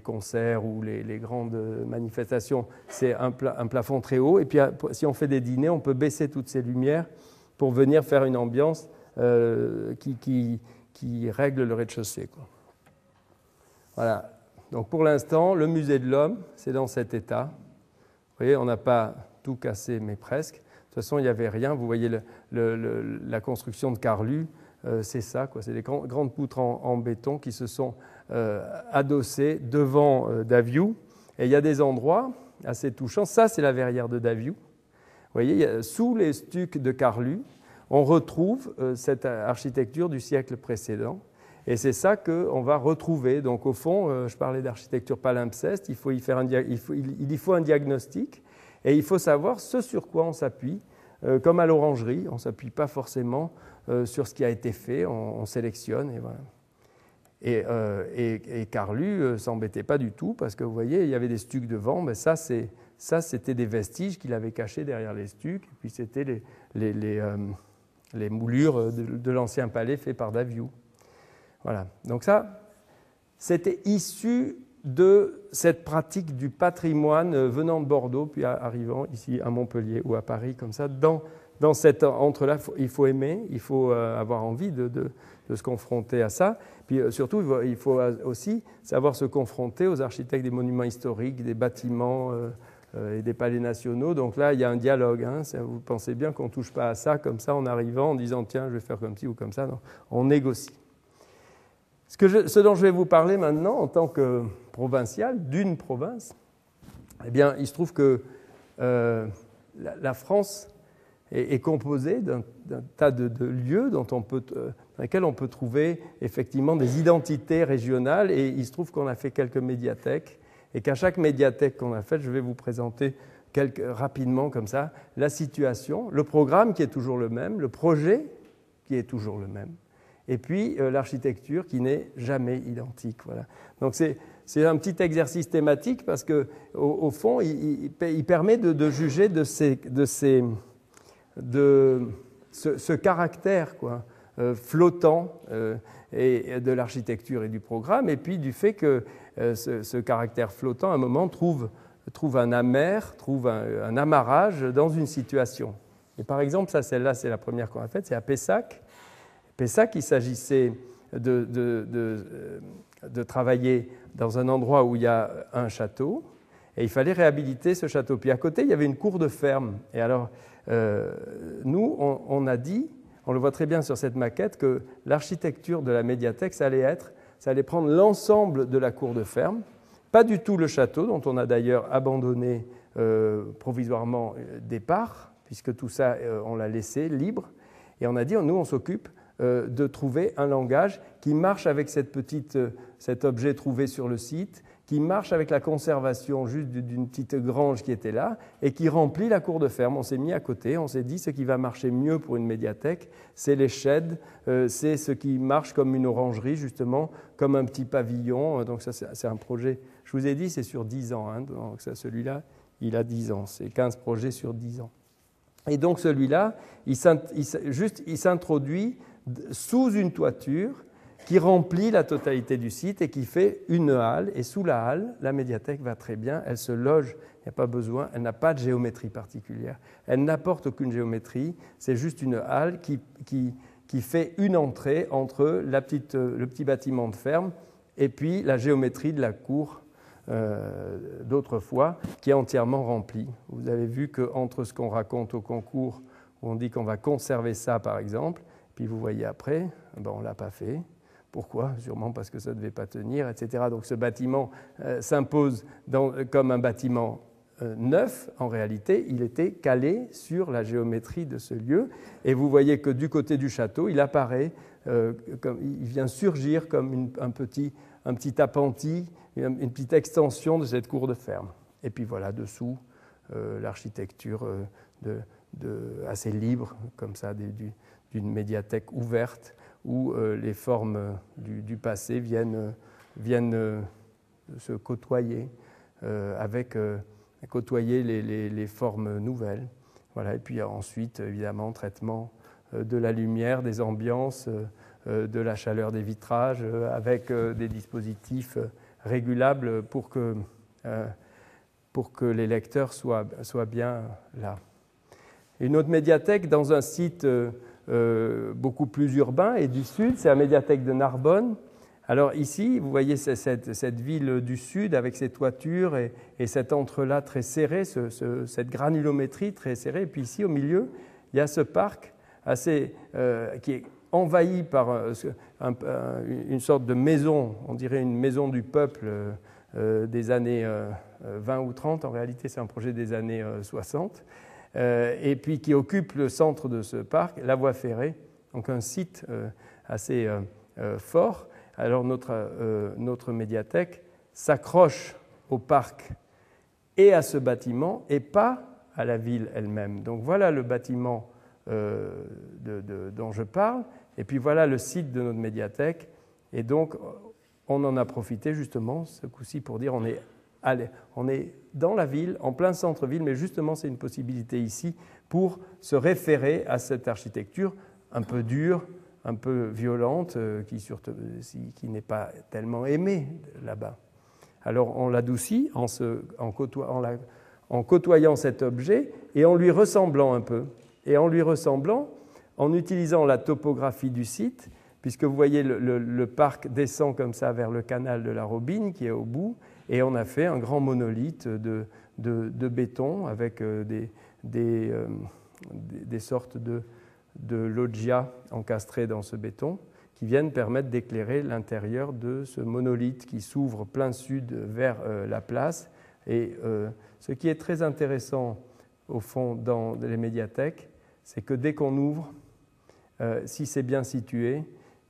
concerts ou les grandes manifestations, c'est un plafond très haut, et puis si on fait des dîners, on peut baisser toutes ces lumières pour venir faire une ambiance qui règle le rez-de-chaussée, quoi. Voilà. Donc pour l'instant, le Musée de l'Homme, c'est dans cet état. Vous voyez, on n'a pas tout cassé, mais presque. De toute façon, il n'y avait rien. Vous voyez la construction de Carlu, c'est ça, quoi. C'est des grandes poutres en béton qui se sont adossées devant Daviou. Et il y a des endroits assez touchants. Ça, c'est la verrière de Daviou. Vous voyez, sous les stucs de Carlu, on retrouve cette architecture du siècle précédent. Et c'est ça qu'on va retrouver. Donc au fond, je parlais d'architecture palimpseste, il faut un diagnostic, et il faut savoir ce sur quoi on s'appuie. Comme à l'orangerie, on ne s'appuie pas forcément sur ce qui a été fait, on sélectionne, et voilà. Et Carlu s'embêtait pas du tout, parce que vous voyez, il y avait des stucs devant, mais ça c'était des vestiges qu'il avait cachés derrière les stucs, et puis c'était les moulures de l'ancien palais fait par Daviou. Voilà. Donc ça, c'était issu de cette pratique du patrimoine venant de Bordeaux, puis arrivant ici à Montpellier ou à Paris, comme ça, dans dans cet entre-là, il faut aimer, il faut avoir envie de se confronter à ça. Puis surtout, il faut aussi savoir se confronter aux architectes des monuments historiques, des bâtiments et des palais nationaux. Donc là, il y a un dialogue. Hein. Vous pensez bien qu'on ne touche pas à ça comme ça en arrivant, en disant tiens, je vais faire comme ci ou comme ça. Non, on négocie. Ce dont je vais vous parler maintenant en tant que provincial d'une province, eh bien, il se trouve que la France est composée d'un tas de lieux dans lesquels on peut trouver effectivement des identités régionales, et il se trouve qu'on a fait quelques médiathèques, et qu'à chaque médiathèque qu'on a faite, je vais vous présenter rapidement comme ça la situation, le programme qui est toujours le même, le projet qui est toujours le même, et puis l'architecture qui n'est jamais identique. Voilà. Donc c'est un petit exercice thématique parce que au fond, il permet de juger de ce caractère flottant et de l'architecture et du programme, et puis du fait que ce caractère flottant, à un moment, trouve un amer, trouve un amarrage dans une situation. Et par exemple, celle-là, c'est la première qu'on a faite, c'est à Pessac. Pessac, il s'agissait de travailler dans un endroit où il y a un château, et il fallait réhabiliter ce château. Puis à côté, il y avait une cour de ferme. Et alors, nous, on a dit, on le voit très bien sur cette maquette, que l'architecture de la médiathèque, ça allait prendre l'ensemble de la cour de ferme, pas du tout le château, dont on a d'ailleurs abandonné provisoirement des parts, puisque tout ça, on l'a laissé libre. Et on a dit, nous, on s'occupe de trouver un langage qui marche avec cet objet trouvé sur le site, qui marche avec la conservation juste d'une petite grange qui était là et qui remplit la cour de ferme. On s'est mis à côté, on s'est dit ce qui va marcher mieux pour une médiathèque, c'est les sheds, c'est ce qui marche comme une orangerie justement, comme un petit pavillon. Donc ça, c'est un projet, je vous ai dit, c'est sur 10 ans. Hein. Donc celui-là, il a 10 ans, c'est 15 projets sur 10 ans. Et donc celui-là, il s'introduit sous une toiture qui remplit la totalité du site et qui fait une halle. Et sous la halle, la médiathèque va très bien, elle se loge, il n'y a pas besoin, elle n'a pas de géométrie particulière. Elle n'apporte aucune géométrie, c'est juste une halle qui fait une entrée entre le petit bâtiment de ferme et puis la géométrie de la cour d'autrefois, qui est entièrement remplie. Vous avez vu qu'entre ce qu'on raconte au concours, où on dit qu'on va conserver ça par exemple, puis vous voyez après, on ne l'a pas fait. Pourquoi ? Sûrement parce que ça ne devait pas tenir, etc. Donc ce bâtiment s'impose comme un bâtiment neuf. En réalité, il était calé sur la géométrie de ce lieu. Et vous voyez que du côté du château, il apparaît, il vient surgir comme un petit appentis, une petite extension de cette cour de ferme. Et puis voilà, dessous, l'architecture assez libre, comme ça, d'une médiathèque ouverte, où les formes du passé viennent se côtoyer côtoyer les formes nouvelles. Voilà. Et puis ensuite, évidemment, traitement de la lumière, des ambiances, de la chaleur des vitrages, avec des dispositifs régulables pour que les lecteurs soient bien là. Une autre médiathèque dans un site beaucoup plus urbain et du sud, c'est la médiathèque de Narbonne. Alors ici, vous voyez cette ville du sud avec ses toitures et cet entrelac très serré, cette granulométrie très serrée. Et puis ici, au milieu, il y a ce parc qui est envahi par une sorte de maison, on dirait une maison du peuple des années 20 ou 30. En réalité, c'est un projet des années 60. Et puis qui occupe le centre de ce parc, la voie ferrée, donc un site assez fort. Alors notre médiathèque s'accroche au parc et à ce bâtiment et pas à la ville elle-même. Donc voilà le bâtiment dont je parle, et puis voilà le site de notre médiathèque. Et donc on en a profité justement ce coup-ci pour dire on est dans la ville, en plein centre-ville, mais justement c'est une possibilité ici pour se référer à cette architecture un peu dure, un peu violente, qui n'est pas tellement aimée là-bas. Alors on l'adoucit en côtoyant cet objet et en lui ressemblant un peu. et en lui ressemblant, en utilisant la topographie du site, puisque vous voyez le parc descend comme ça vers le canal de la Robine qui est au bout, et on a fait un grand monolithe de béton avec des sortes de loggias encastrées dans ce béton qui viennent permettre d'éclairer l'intérieur de ce monolithe qui s'ouvre plein sud vers la place. Et ce qui est très intéressant au fond dans les médiathèques, c'est que dès qu'on ouvre, si c'est bien situé,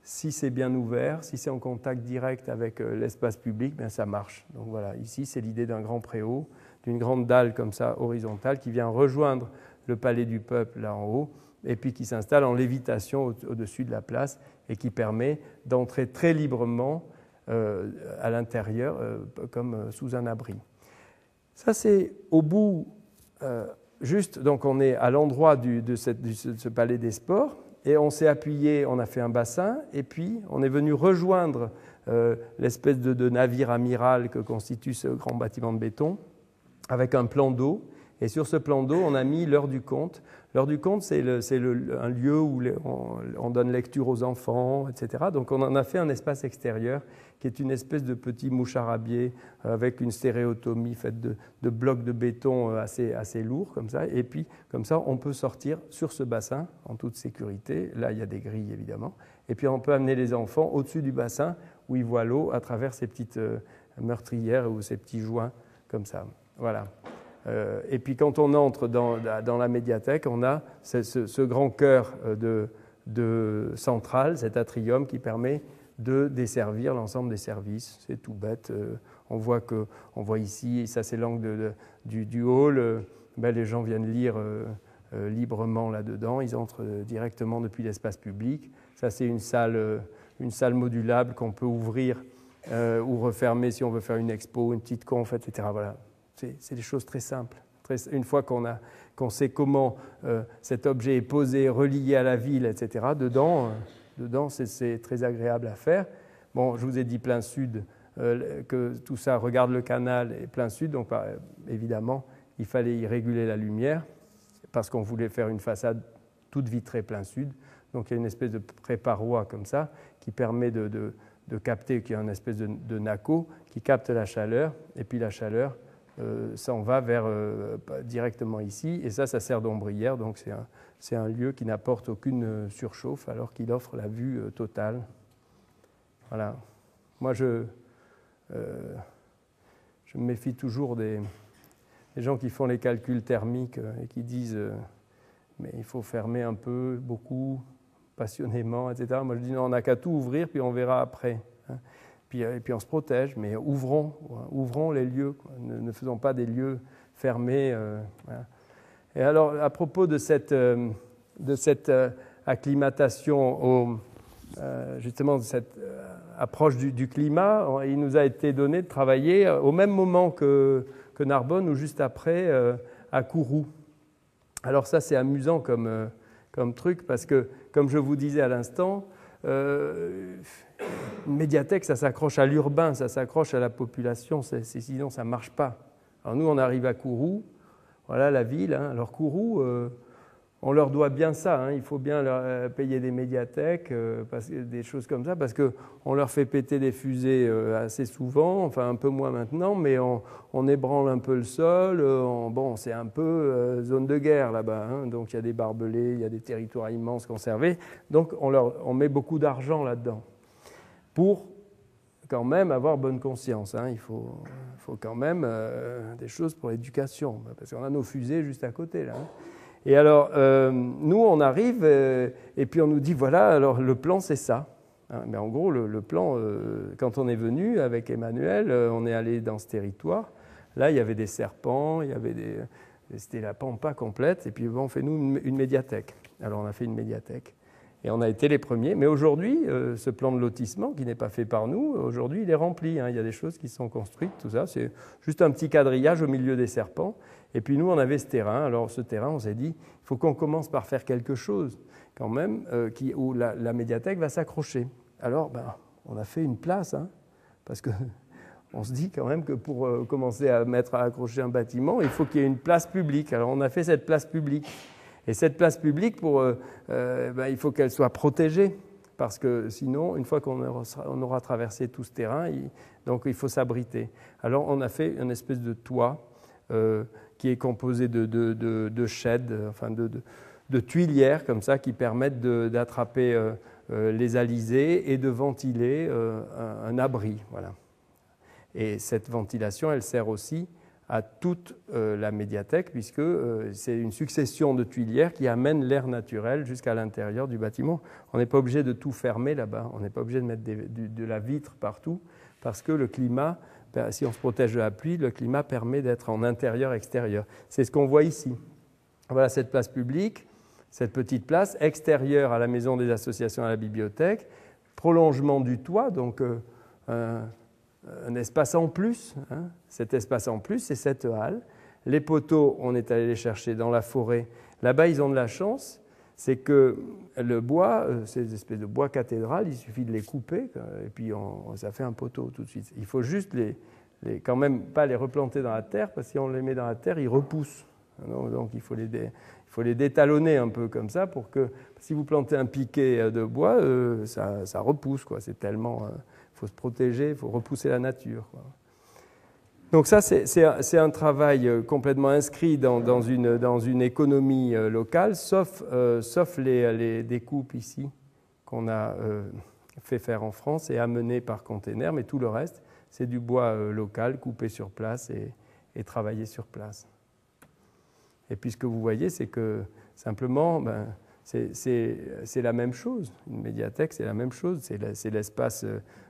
si c'est bien ouvert, si c'est en contact direct avec l'espace public, bien ça marche. Donc voilà, ici c'est l'idée d'un grand préau, d'une grande dalle comme ça horizontale qui vient rejoindre le palais du peuple là en haut et puis qui s'installe en lévitation au-dessus de la place et qui permet d'entrer très librement à l'intérieur comme sous un abri. Ça c'est au bout, juste, donc on est à l'endroit de ce palais des sports. Et on s'est appuyé, on a fait un bassin, et puis on est venu rejoindre l'espèce de navire amiral que constitue ce grand bâtiment de béton, avec un plan d'eau. Et sur ce plan d'eau, on a mis l'heure du conte. L'heure du conte, c'est un lieu où on donne lecture aux enfants, etc. Donc on en a fait un espace extérieur qui est une espèce de petit moucharabier avec une stéréotomie faite de blocs de béton assez lourds, comme ça. Et puis, comme ça, on peut sortir sur ce bassin en toute sécurité. Là, il y a des grilles, évidemment. Et puis, on peut amener les enfants au-dessus du bassin où ils voient l'eau à travers ces petites meurtrières ou ces petits joints, comme ça. Voilà. Et puis quand on entre dans la médiathèque, on a ce grand chœur de centrale, cet atrium qui permet de desservir l'ensemble des services. C'est tout bête. On voit ici, ça c'est l'angle du hall, les gens viennent lire librement là-dedans, ils entrent directement depuis l'espace public. Ça c'est une salle modulable qu'on peut ouvrir ou refermer si on veut faire une expo, une petite conf, etc. Voilà. C'est des choses très simples. Une fois qu'on sait comment cet objet est posé, relié à la ville, etc., dedans c'est très agréable à faire. Bon, je vous ai dit plein sud, que tout ça regarde le canal et plein sud, donc évidemment, il fallait y réguler la lumière parce qu'on voulait faire une façade toute vitrée plein sud. Donc il y a une espèce de pré-paroi comme ça qui permet de capter, qui est une espèce de naco qui capte la chaleur, et puis la chaleur s'en va directement ici, et ça sert d'ombrière, donc c'est un lieu qui n'apporte aucune surchauffe alors qu'il offre la vue totale. Voilà. Moi, je me méfie toujours des gens qui font les calculs thermiques et qui disent mais il faut fermer un peu, beaucoup, passionnément, etc. Moi, je dis non, on n'a qu'à tout ouvrir, puis on verra après. Hein. Et puis on se protège, mais ouvrons les lieux, quoi. Ne faisons pas des lieux fermés. Voilà. Et alors, à propos de cette acclimatation, justement de cette approche du climat, il nous a été donné de travailler au même moment que Narbonne ou juste après à Kourou. Alors ça, c'est amusant comme truc, parce que, comme je vous disais à l'instant, une médiathèque, ça s'accroche à l'urbain, ça s'accroche à la population, sinon ça ne marche pas. Alors nous, on arrive à Kourou, voilà la ville. Hein. Alors Kourou, on leur doit bien ça, hein. Il faut bien leur payer des médiathèques, des choses comme ça, parce qu'on leur fait péter des fusées assez souvent, enfin un peu moins maintenant, mais on ébranle un peu le sol, bon, c'est un peu zone de guerre là-bas, hein. Donc il y a des barbelés, il y a des territoires immenses conservés, donc on met beaucoup d'argent là-dedans, pour quand même avoir bonne conscience, hein. Il faut quand même des choses pour l'éducation, parce qu'on a nos fusées juste à côté là, hein. Et alors, nous, on arrive et puis on nous dit, voilà, alors le plan, c'est ça. Hein, mais en gros, le plan, quand on est venu avec Emmanuel, on est allé dans ce territoire. Là, il y avait des serpents, c'était la pampa complète. Et puis, bon, fais-nous une médiathèque. Alors, on a fait une médiathèque. Et on a été les premiers. Mais aujourd'hui, ce plan de lotissement, qui n'est pas fait par nous, aujourd'hui, il est rempli. Hein, il y a des choses qui sont construites, tout ça. C'est juste un petit quadrillage au milieu des serpents. Et puis nous, on avait ce terrain. Alors ce terrain, on s'est dit, il faut qu'on commence par faire quelque chose quand même où la médiathèque va s'accrocher. Alors, on a fait une place, hein, parce qu'on se dit quand même que pour commencer à accrocher un bâtiment, il faut qu'il y ait une place publique. Alors on a fait cette place publique. Et cette place publique, il faut qu'elle soit protégée, parce que sinon, une fois qu'on aura traversé tout ce terrain, donc il faut s'abriter. Alors on a fait une espèce de toit qui est composé de sheds, enfin de tuilières comme ça, qui permettent d'attraper les alisés et de ventiler un abri. Voilà. Et cette ventilation, elle sert aussi à toute la médiathèque, puisque c'est une succession de tuilières qui amènent l'air naturel jusqu'à l'intérieur du bâtiment. On n'est pas obligé de tout fermer là-bas, on n'est pas obligé de mettre de la vitre partout, parce que le climat, si on se protège de la pluie, le climat permet d'être en intérieur-extérieur. C'est ce qu'on voit ici. Voilà cette place publique, cette petite place extérieure à la maison des associations, à la bibliothèque, prolongement du toit, donc un espace en plus. Hein. Cet espace en plus, c'est cette halle. Les poteaux, on est allé les chercher dans la forêt. Là-bas, ils ont de la chance, c'est que le bois, ces espèces de bois cathédrales, il suffit de les couper et puis ça fait un poteau tout de suite. Il faut juste quand même pas les replanter dans la terre, parce que si on les met dans la terre, ils repoussent. Donc il faut les détalonner un peu comme ça pour que, si vous plantez un piquet de bois, ça repousse, quoi. C'est tellement... Il faut se protéger, il faut repousser la nature, quoi. Donc ça, c'est un travail complètement inscrit dans une économie locale, sauf les découpes ici qu'on a fait faire en France et amenées par container, mais tout le reste, c'est du bois local, coupé sur place et travaillé sur place. Et puis ce que vous voyez, c'est que simplement, c'est la même chose. Une médiathèque, c'est la même chose, c'est l'espace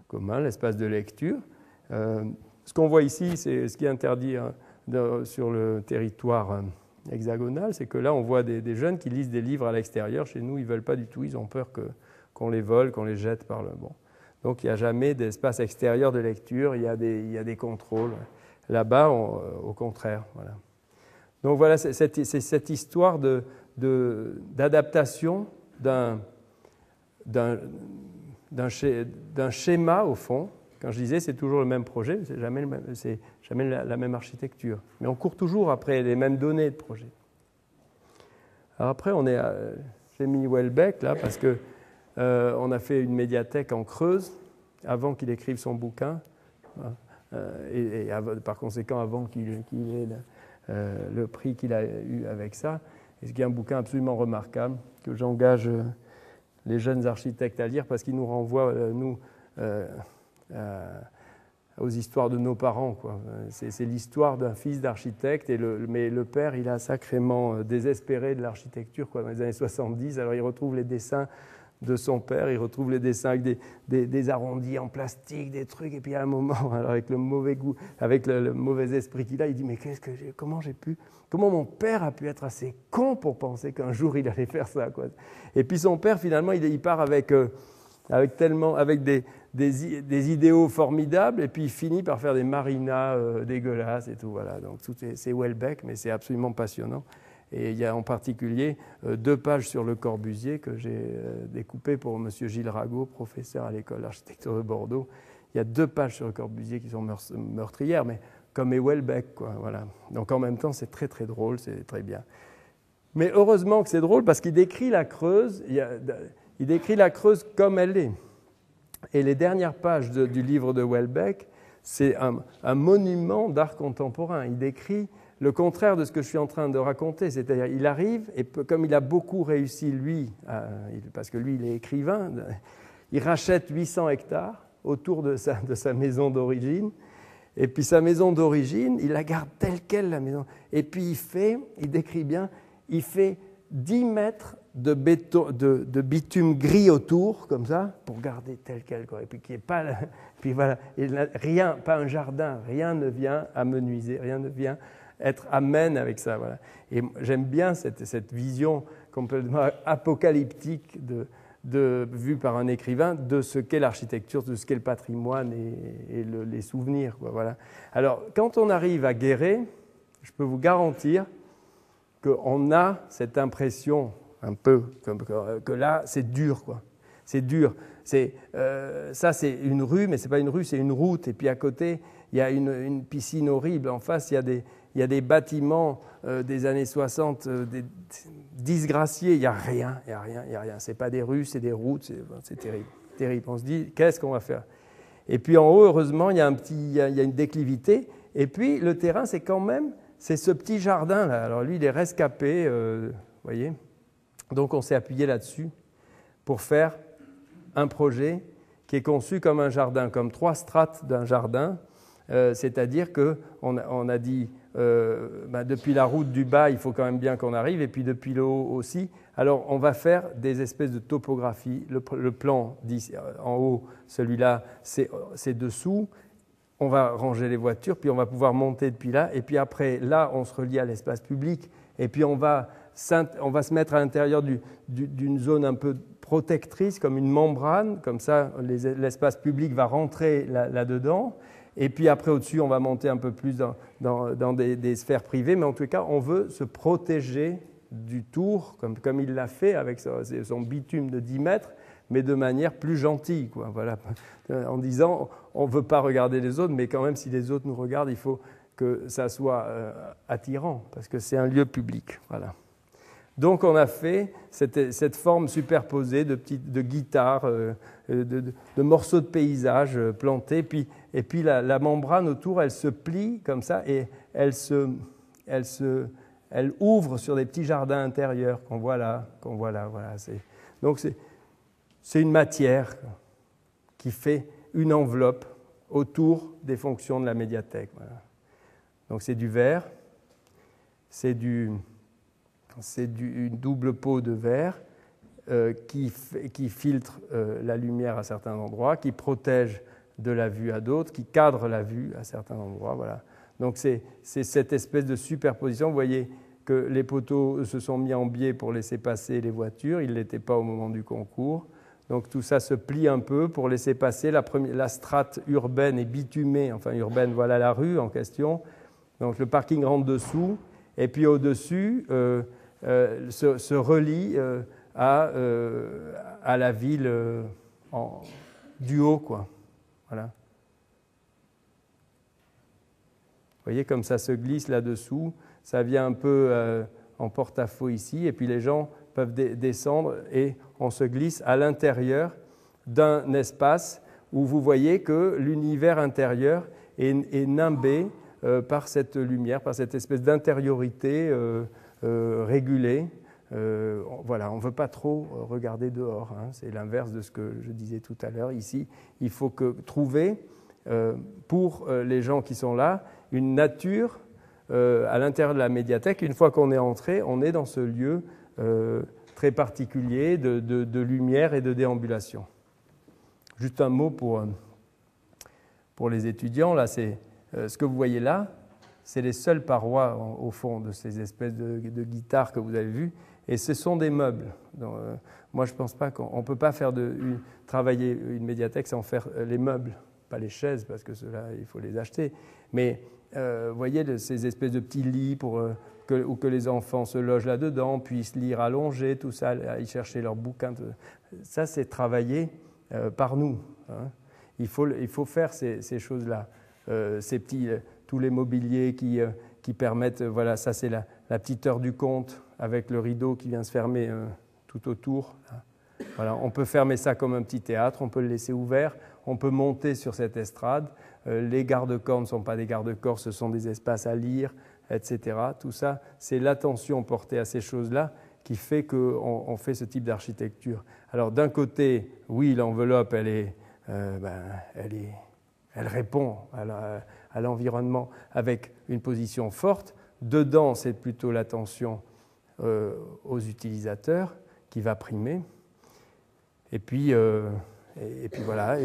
commun, l'espace de lecture. Ce qu'on voit ici, c'est ce qui est interdit sur le territoire hexagonal, c'est que là, on voit des jeunes qui lisent des livres à l'extérieur. Chez nous, ils ne veulent pas du tout, ils ont peur qu'on les vole, qu'on les jette par le... Bon. Donc, il n'y a jamais d'espace extérieur de lecture, il y a des contrôles. Là-bas, au contraire. Voilà. Donc, voilà, c'est cette histoire d'adaptation d'un schéma, au fond. Quand je disais, c'est toujours le même projet, c'est jamais la même architecture. Mais on court toujours après les mêmes données de projet. Alors après, j'ai mis Houellebecq là parce que on a fait une médiathèque en Creuse avant qu'il écrive son bouquin, et par conséquent avant qu'il ait le prix qu'il a eu avec ça. Et ce qui est un bouquin absolument remarquable que j'engage les jeunes architectes à lire parce qu'il nous renvoie, aux histoires de nos parents, quoi. C'est l'histoire d'un fils d'architecte, mais le père, il a sacrément désespéré de l'architecture, quoi, dans les années 70. Alors il retrouve les dessins de son père, il retrouve les dessins avec des arrondis en plastique, des trucs, et puis à un moment, alors avec le mauvais goût, avec le mauvais esprit qu'il a, il dit mais comment mon père a pu être assez con pour penser qu'un jour il allait faire ça, quoi. Et puis son père, finalement, il part avec des idéaux formidables, et puis il finit par faire des marinas dégueulasses et tout. Voilà. Donc c'est Houellebecq, mais c'est absolument passionnant. Et il y a en particulier 2 pages sur Le Corbusier que j'ai découpées pour M. Gilles Rago, professeur à l'école d'architecture de Bordeaux. Il y a 2 pages sur Le Corbusier qui sont meurtrières, mais comme Houellebecq, quoi. Voilà. Donc en même temps, c'est très très drôle, c'est très bien. Mais heureusement que c'est drôle parce qu'il décrit la Creuse. Il décrit la Creuse comme elle est. Et les dernières pages du livre de Houellebecq, c'est un monument d'art contemporain. Il décrit le contraire de ce que je suis en train de raconter. C'est-à-dire, il arrive, et comme il a beaucoup réussi, lui, parce que lui, il est écrivain, il rachète 800 hectares autour de sa maison d'origine. Et puis sa maison d'origine, il la garde telle quelle, la maison. Et puis il décrit bien, il fait 10 mètres de bitume gris autour, comme ça, pour garder tel quel, quoi. Et puis qu'il n'y ait pas, puis voilà, rien, pas un jardin, rien ne vient amenuiser, rien ne vient être amène avec ça, voilà. Et j'aime bien cette vision complètement apocalyptique vue par un écrivain de ce qu'est l'architecture, de ce qu'est le patrimoine et les souvenirs, quoi, voilà. Alors, quand on arrive à Guéret, je peux vous garantir qu'on a cette impression un peu que là, c'est dur, quoi. C'est dur. Ça, c'est une rue, mais ce n'est pas une rue, c'est une route. Et puis à côté, il y a une piscine horrible. En face, il il y a des bâtiments des années 60 disgraciés, il n'y a rien. Ce n'est pas des rues, c'est des routes, c'est terrible, terrible. On se dit, qu'est-ce qu'on va faire? Et puis en haut, heureusement, il y a une déclivité. Et puis le terrain, c'est ce petit jardin-là. Alors lui, il est rescapé, vous voyez. Donc on s'est appuyé là-dessus pour faire un projet qui est conçu comme un jardin, comme 3 strates d'un jardin. C'est-à-dire qu'on a dit, depuis la route du bas, il faut quand même bien qu'on arrive, et puis depuis le haut aussi. Alors, on va faire des espèces de topographie. Le plan en haut, celui-là, c'est dessous. On va ranger les voitures, puis on va pouvoir monter depuis là. Et puis après, là, on se relie à l'espace public. Et puis, on va se mettre à l'intérieur d'une zone un peu protectrice, comme une membrane. Comme ça, l'espace public va rentrer là-dedans. Et puis après, au-dessus, on va monter un peu plus dans des sphères privées. Mais en tout cas, on veut se protéger du tour, comme il l'a fait avec son bitume de 10 mètres, mais de manière plus gentille, quoi. Voilà. En disant, on ne veut pas regarder les autres, mais quand même, si les autres nous regardent, il faut que ça soit attirant, parce que c'est un lieu public. Voilà. Donc, on a fait cette forme superposée de guitares, de morceaux de paysage plantés, et puis la membrane autour, elle se plie comme ça, et elle ouvre sur des petits jardins intérieurs qu'on voit là. Voilà. Donc, c'est une matière qui fait une enveloppe autour des fonctions de la médiathèque. Voilà. Donc, c'est du verre, c'est une double peau de verre qui filtre la lumière à certains endroits, qui protège de la vue à d'autres, qui cadre la vue à certains endroits. Voilà. Donc c'est cette espèce de superposition. Vous voyez que les poteaux se sont mis en biais pour laisser passer les voitures. Ils ne l'étaient pas au moment du concours. Donc tout ça se plie un peu pour laisser passer. La strate urbaine est bitumée. Enfin urbaine, voilà la rue en question. Donc le parking rentre dessous. Et puis au-dessus se relie à la ville du haut, quoi. Voilà. Vous voyez comme ça se glisse là-dessous, ça vient un peu en porte-à-faux ici, et puis les gens peuvent descendre et on se glisse à l'intérieur d'un espace où vous voyez que l'univers intérieur est nimbé par cette lumière, par cette espèce d'intériorité régulée. Voilà, on ne veut pas trop regarder dehors, hein. C'est l'inverse de ce que je disais tout à l'heure. Ici, il faut trouver, pour les gens qui sont là, une nature à l'intérieur de la médiathèque. Une fois qu'on est entré, on est dans ce lieu très particulier de lumière et de déambulation. Juste un mot pour les étudiants. Là, c'est ce que vous voyez là, c'est les seules parois au fond de ces espèces de guitares que vous avez vues. Et ce sont des meubles. Donc, moi, je ne pense pas qu'on ne peut pas travailler une médiathèque sans faire les meubles, pas les chaises, parce que ceux-là, il faut les acheter. Mais vous voyez, ces espèces de petits lits où que les enfants se logent là-dedans, puissent lire allongés, tout ça, aller chercher leurs bouquins. Ça, c'est travaillé par nous, hein. Il faut faire ces choses-là. Ces petits, tous les mobiliers qui permettent, voilà, ça c'est la petite heure du conte avec le rideau qui vient se fermer tout autour. Voilà, on peut fermer ça comme un petit théâtre, on peut le laisser ouvert, on peut monter sur cette estrade. Les garde-corps ne sont pas des garde-corps, ce sont des espaces à lire, etc. Tout ça, c'est l'attention portée à ces choses-là qui fait qu'on fait ce type d'architecture. Alors d'un côté, oui, l'enveloppe, elle répond à l'environnement avec une position forte. Dedans, c'est plutôt l'attention aux utilisateurs qui va primer. Et puis voilà.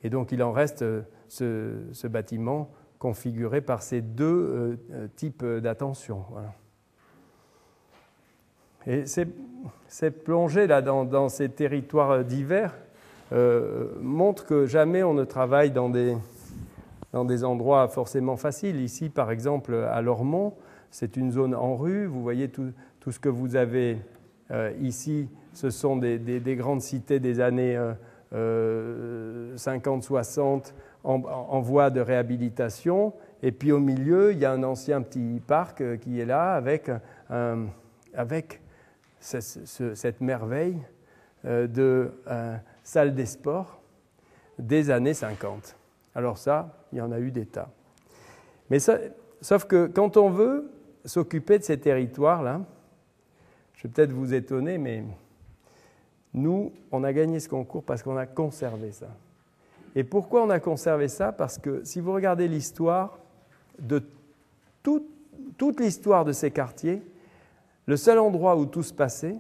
Et donc, il en reste ce bâtiment configuré par ces deux types d'attention. Voilà. Et cette plongée là, dans ces territoires divers montre que jamais on ne travaille dans des endroits forcément faciles. Ici, par exemple, à Lormont, c'est une zone en rue. Vous voyez tout ce que vous avez ici, ce sont des grandes cités des années 50-60 en voie de réhabilitation. Et puis au milieu, il y a un ancien petit parc qui est là avec cette merveille de salle des sports des années 50. Alors ça, il y en a eu des tas. Mais ça, sauf que quand on veut s'occuper de ces territoires-là, je vais peut-être vous étonner, mais nous, on a gagné ce concours parce qu'on a conservé ça. Et pourquoi on a conservé ça? Parce que si vous regardez l'histoire de toute l'histoire de ces quartiers, le seul endroit où tout se passait,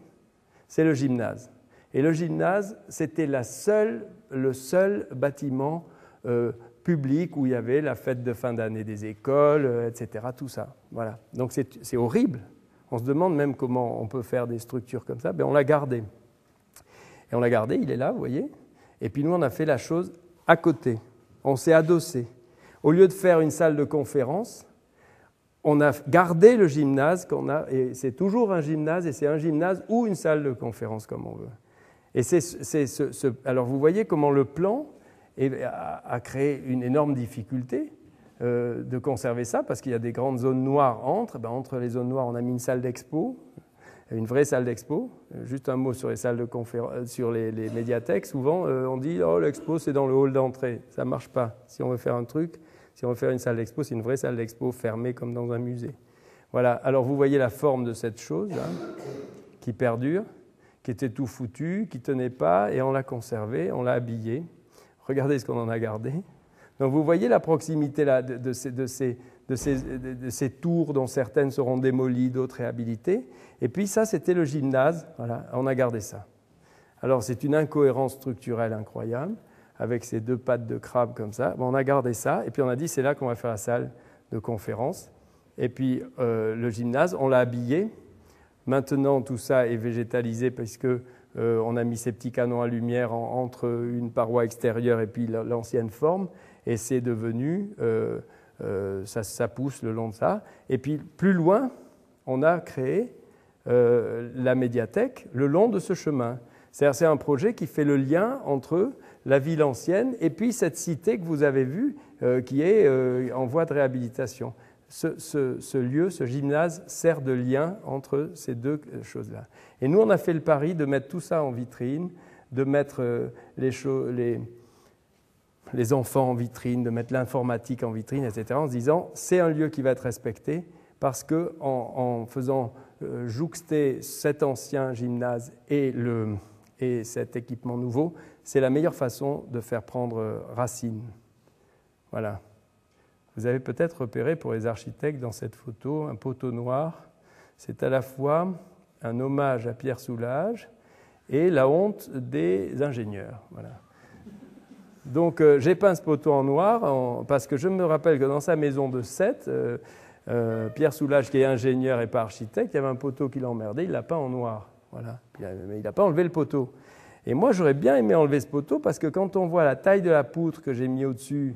c'est le gymnase. Et le gymnase, c'était le seul bâtiment public où il y avait la fête de fin d'année des écoles, etc. Tout ça. Voilà. Donc c'est horrible. On se demande même comment on peut faire des structures comme ça. Ben, on l'a gardé. Et on l'a gardé, il est là, vous voyez. Et puis nous, on a fait la chose à côté. On s'est adossé. Au lieu de faire une salle de conférence, on a gardé le gymnase qu'on a, et c'est toujours un gymnase, et c'est un gymnase ou une salle de conférence, comme on veut. Et alors vous voyez comment le plan a créé une énorme difficulté de conserver ça, parce qu'il y a des grandes zones noires entre. Ben, entre les zones noires, on a mis une salle d'expo, une vraie salle d'expo. Juste un mot sur les salles de conférence, sur les médiathèques. Souvent, on dit « Oh, l'expo, c'est dans le hall d'entrée ». Ça ne marche pas. Si on veut faire un truc, si on veut faire une salle d'expo, c'est une vraie salle d'expo fermée comme dans un musée. Voilà. Alors, vous voyez la forme de cette chose là, qui perdure, qui était tout foutu, qui ne tenait pas, et on l'a conservé, on l'a habillé. Regardez ce qu'on en a gardé. Donc, vous voyez la proximité là, de ces tours dont certaines seront démolies, d'autres réhabilitées. Et puis ça, c'était le gymnase. Voilà, on a gardé ça. Alors, c'est une incohérence structurelle incroyable, avec ces deux pattes de crabe comme ça. Bon, on a gardé ça, et puis on a dit, c'est là qu'on va faire la salle de conférence. Et puis, le gymnase, on l'a habillé. Maintenant, tout ça est végétalisé, puisque on a mis ces petits canons à lumière entre une paroi extérieure et puis l'ancienne forme. Et c'est devenu, ça pousse le long de ça. Et puis plus loin, on a créé la médiathèque le long de ce chemin. C'est un projet qui fait le lien entre la ville ancienne et puis cette cité que vous avez vue qui est en voie de réhabilitation. Ce lieu, ce gymnase sert de lien entre ces deux choses-là. Et nous, on a fait le pari de mettre tout ça en vitrine, de mettre les enfants en vitrine, de mettre l'informatique en vitrine, etc., en se disant c'est un lieu qui va être respecté parce qu'en faisant jouxter cet ancien gymnase et cet équipement nouveau, c'est la meilleure façon de faire prendre racine. Voilà. Vous avez peut-être repéré pour les architectes dans cette photo un poteau noir. C'est à la fois un hommage à Pierre Soulages et la honte des ingénieurs. Voilà. Donc j'ai peint ce poteau en noir parce que je me rappelle que dans sa maison de Sète, Pierre Soulages, qui est ingénieur et pas architecte, il y avait un poteau qui l'emmerdait, il l'a peint en noir. Voilà. Mais il n'a pas enlevé le poteau. Et moi, j'aurais bien aimé enlever ce poteau parce que quand on voit la taille de la poutre que j'ai mis au-dessus,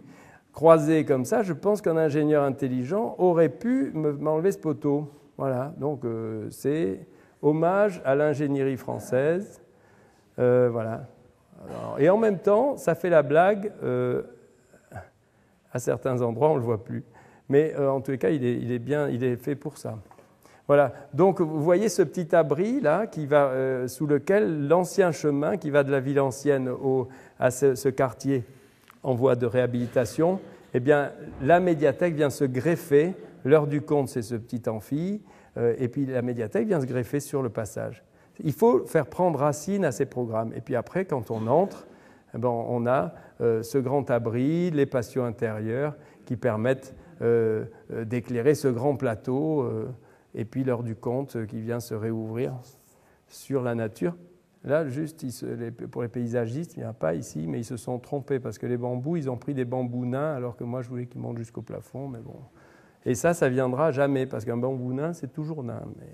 croisée comme ça, je pense qu'un ingénieur intelligent aurait pu m'enlever ce poteau. Voilà. Donc c'est hommage à l'ingénierie française. Voilà. Alors, et en même temps, ça fait la blague, à certains endroits, on ne le voit plus. Mais en tous les cas, il est fait pour ça. Voilà. Donc, vous voyez ce petit abri là, qui va, sous lequel l'ancien chemin qui va de la ville ancienne à ce quartier en voie de réhabilitation, eh bien, la médiathèque vient se greffer. L'heure du compte, c'est ce petit amphi, et puis la médiathèque vient se greffer sur le passage. Il faut faire prendre racine à ces programmes. Et puis après, quand on entre, eh ben, on a ce grand abri, les patios intérieurs qui permettent d'éclairer ce grand plateau, et puis l'heure du compte qui vient se réouvrir sur la nature. Là, juste pour les paysagistes, il n'y en a pas ici, mais ils se sont trompés parce que les bambous, ils ont pris des bambous nains, alors que moi, je voulais qu'ils montent jusqu'au plafond, mais bon. Et ça viendra jamais, parce qu'un bambou nain, c'est toujours nain. Mais...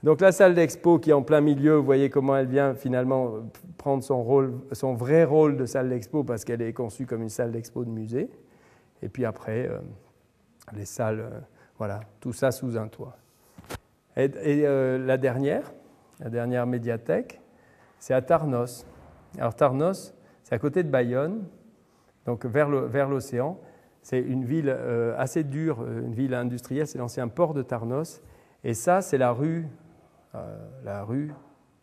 Donc la salle d'expo qui est en plein milieu, vous voyez comment elle vient finalement prendre son vrai rôle de salle d'expo, parce qu'elle est conçue comme une salle d'expo de musée. Et puis après, les salles, voilà, tout ça sous un toit. Et la dernière médiathèque, c'est à Tarnos. Alors Tarnos, c'est à côté de Bayonne, donc vers l'océan. C'est une ville assez dure, une ville industrielle, c'est l'ancien port de Tarnos. Et ça, c'est la rue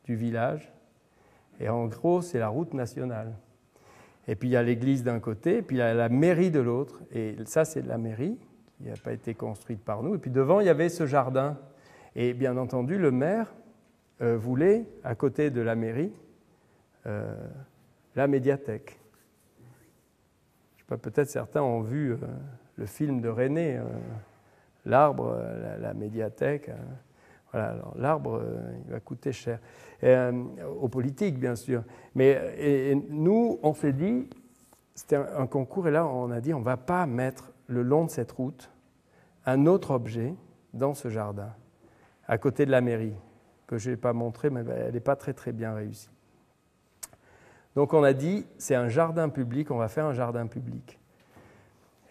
du village. Et en gros, c'est la route nationale. Et puis il y a l'église d'un côté, et puis il y a la mairie de l'autre. Et ça, c'est la mairie qui n'a pas été construite par nous. Et puis devant, il y avait ce jardin. Et bien entendu, le maire voulait, à côté de la mairie, la médiathèque. Je sais pas, peut-être certains ont vu le film de René, l'arbre, la médiathèque. Voilà, alors l'arbre, il va coûter cher. Aux politiques, bien sûr. Mais nous, on s'est dit, c'était un concours, et là, on a dit, on ne va pas mettre le long de cette route un autre objet dans ce jardin, à côté de la mairie, que je n'ai pas montré, mais elle n'est pas très, très bien réussie. Donc on a dit, c'est un jardin public, on va faire un jardin public.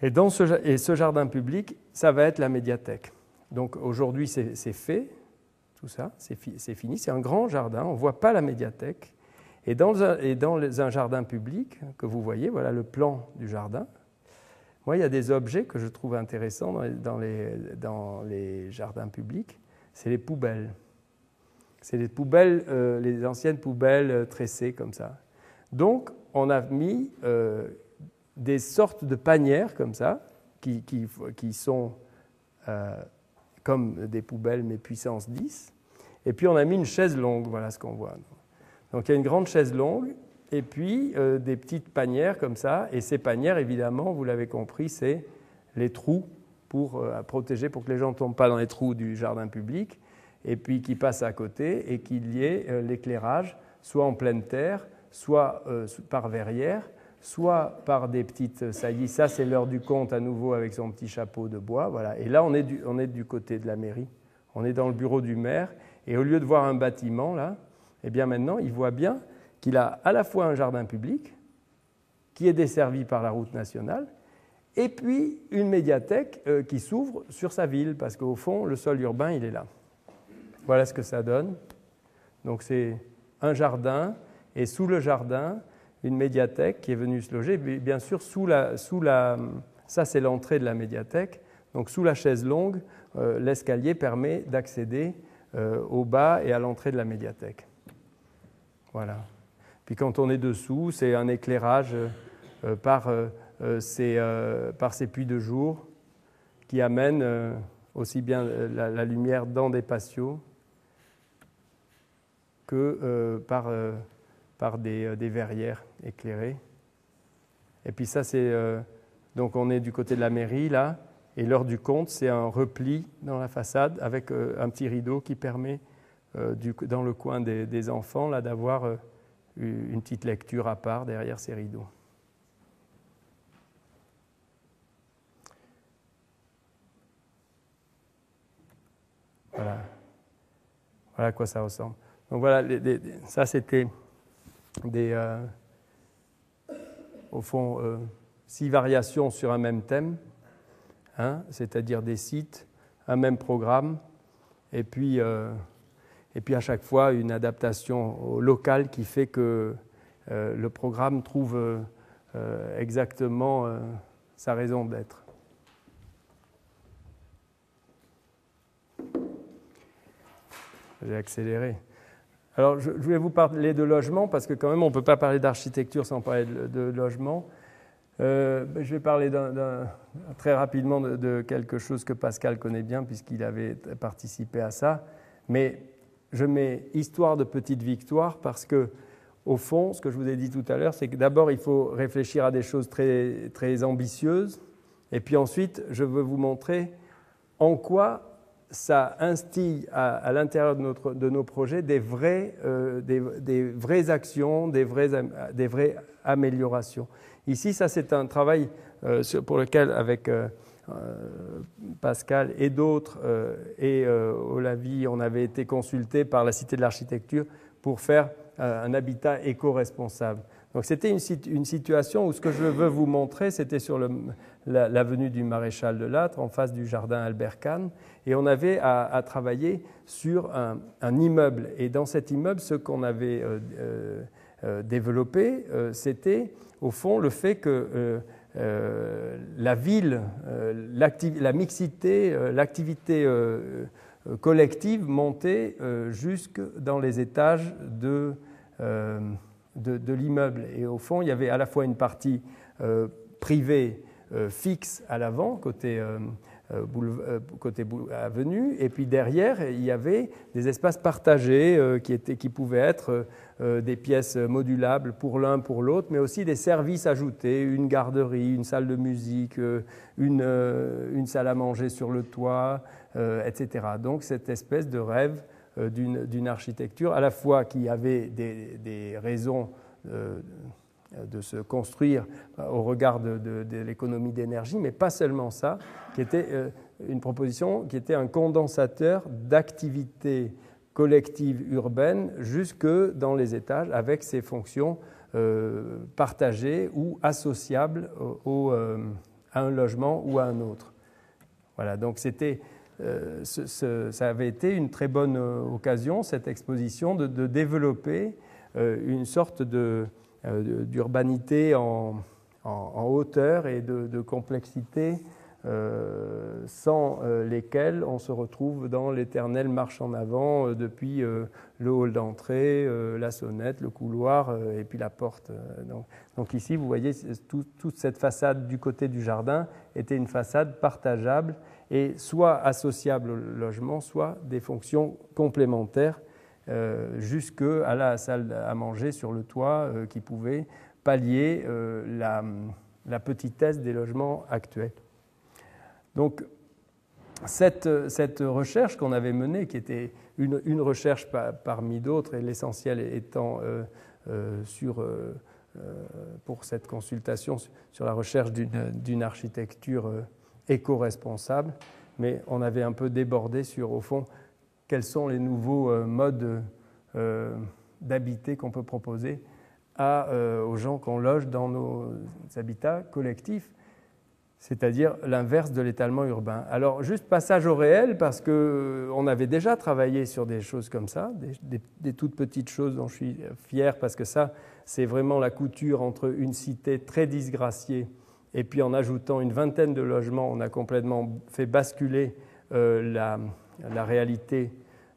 Et ce jardin public, ça va être la médiathèque. Donc aujourd'hui, c'est fait, tout ça, c'est fini. C'est un grand jardin, on ne voit pas la médiathèque. Et dans un jardin public, que vous voyez, voilà le plan du jardin. Moi, il y a des objets que je trouve intéressants dans les jardins publics, c'est les poubelles. C'est les poubelles, les anciennes poubelles tressées comme ça. Donc, on a mis des sortes de panières comme ça, qui sont comme des poubelles, mais puissance 10. Et puis, on a mis une chaise longue, voilà ce qu'on voit. Donc, il y a une grande chaise longue, et puis des petites panières comme ça. Et ces panières, évidemment, vous l'avez compris, c'est les trous pour protéger, pour que les gens ne tombent pas dans les trous du jardin public, et puis qu'ils passent à côté, et qu'il y ait l'éclairage, soit en pleine terre, soit par verrière, soit par des petites saillies. Ça, c'est l'heure du compte à nouveau avec son petit chapeau de bois. Voilà. Et là, on est du côté de la mairie. On est dans le bureau du maire. Et au lieu de voir un bâtiment, là, eh bien maintenant, il voit bien qu'il a à la fois un jardin public, qui est desservi par la route nationale, et puis une médiathèque qui s'ouvre sur sa ville, parce qu'au fond, le sol urbain, il est là. Voilà ce que ça donne. Donc c'est un jardin, et sous le jardin, une médiathèque qui est venue se loger. Bien sûr, ça c'est l'entrée de la médiathèque. Donc sous la chaise longue, l'escalier permet d'accéder au bas et à l'entrée de la médiathèque. Voilà. Puis quand on est dessous, c'est un éclairage par ces puits de jour qui amènent aussi bien la lumière dans des patios que par des verrières éclairées. Et puis ça, c'est... donc on est du côté de la mairie, là, et l'heure du compte, c'est un repli dans la façade avec un petit rideau qui permet, dans le coin des enfants, là, d'avoir une petite lecture à part derrière ces rideaux. Voilà. Voilà à quoi ça ressemble. Donc voilà, ça c'était au fond, 6 variations sur un même thème, hein, c'est-à-dire des sites, un même programme, et puis à chaque fois une adaptation au local qui fait que le programme trouve exactement sa raison d'être. J'ai accéléré. Alors, je voulais vous parler de logement, parce que quand même, on ne peut pas parler d'architecture sans parler de logement. Je vais parler très rapidement de quelque chose que Pascal connaît bien, puisqu'il avait participé à ça. Mais je mets histoire de petite victoire, parce que, au fond, ce que je vous ai dit tout à l'heure, c'est que d'abord, il faut réfléchir à des choses très, très ambitieuses. Et puis ensuite, je veux vous montrer en quoi ça instille à l'intérieur de nos projets des vraies actions, des vraies améliorations. Ici, ça c'est un travail pour lequel, avec Pascal et d'autres, et Olavi, on avait été consultés par la Cité de l'Architecture pour faire un habitat éco-responsable. Donc c'était une situation où ce que je veux vous montrer, c'était sur l'avenue du Maréchal de Lattre, en face du jardin Albert Kahn, et on avait à travailler sur un immeuble. Et dans cet immeuble, ce qu'on avait développé, c'était au fond le fait que la ville, la mixité, l'activité collective montait jusque dans les étages de l'immeuble. Et au fond, il y avait à la fois une partie privée fixe à l'avant, côté avenue, et puis derrière, il y avait des espaces partagés qui pouvaient être des pièces modulables pour l'un, pour l'autre, mais aussi des services ajoutés, une garderie, une salle de musique, une salle à manger sur le toit, etc. Donc cette espèce de rêve d'une architecture à la fois qui avait des raisons de se construire au regard de l'économie d'énergie, mais pas seulement ça, qui était une proposition qui était un condensateur d'activités collectives urbaines jusque dans les étages avec ses fonctions partagées ou associables à un logement ou à un autre. Voilà, donc c'était... ça avait été une très bonne occasion, cette exposition, de développer une sorte d'urbanité en hauteur et de complexité sans lesquelles on se retrouve dans l'éternelle marche en avant depuis le hall d'entrée, la sonnette, le couloir et puis la porte. Donc ici, vous voyez, toute cette façade du côté du jardin était une façade partageable et soit associable au logement, soit des fonctions complémentaires jusque à la salle à manger sur le toit qui pouvait pallier la petitesse des logements actuels. Donc, cette recherche qu'on avait menée, qui était une recherche parmi d'autres, et l'essentiel étant pour cette consultation sur la recherche d'une architecture éco-responsable, mais on avait un peu débordé sur, au fond, quels sont les nouveaux modes d'habiter qu'on peut proposer aux gens qu'on loge dans nos habitats collectifs, c'est-à-dire l'inverse de l'étalement urbain. Alors, juste passage au réel, parce qu'on avait déjà travaillé sur des choses comme ça, des toutes petites choses dont je suis fier, parce que ça, c'est vraiment la couture entre une cité très disgraciée et puis en ajoutant une vingtaine de logements, on a complètement fait basculer la réalité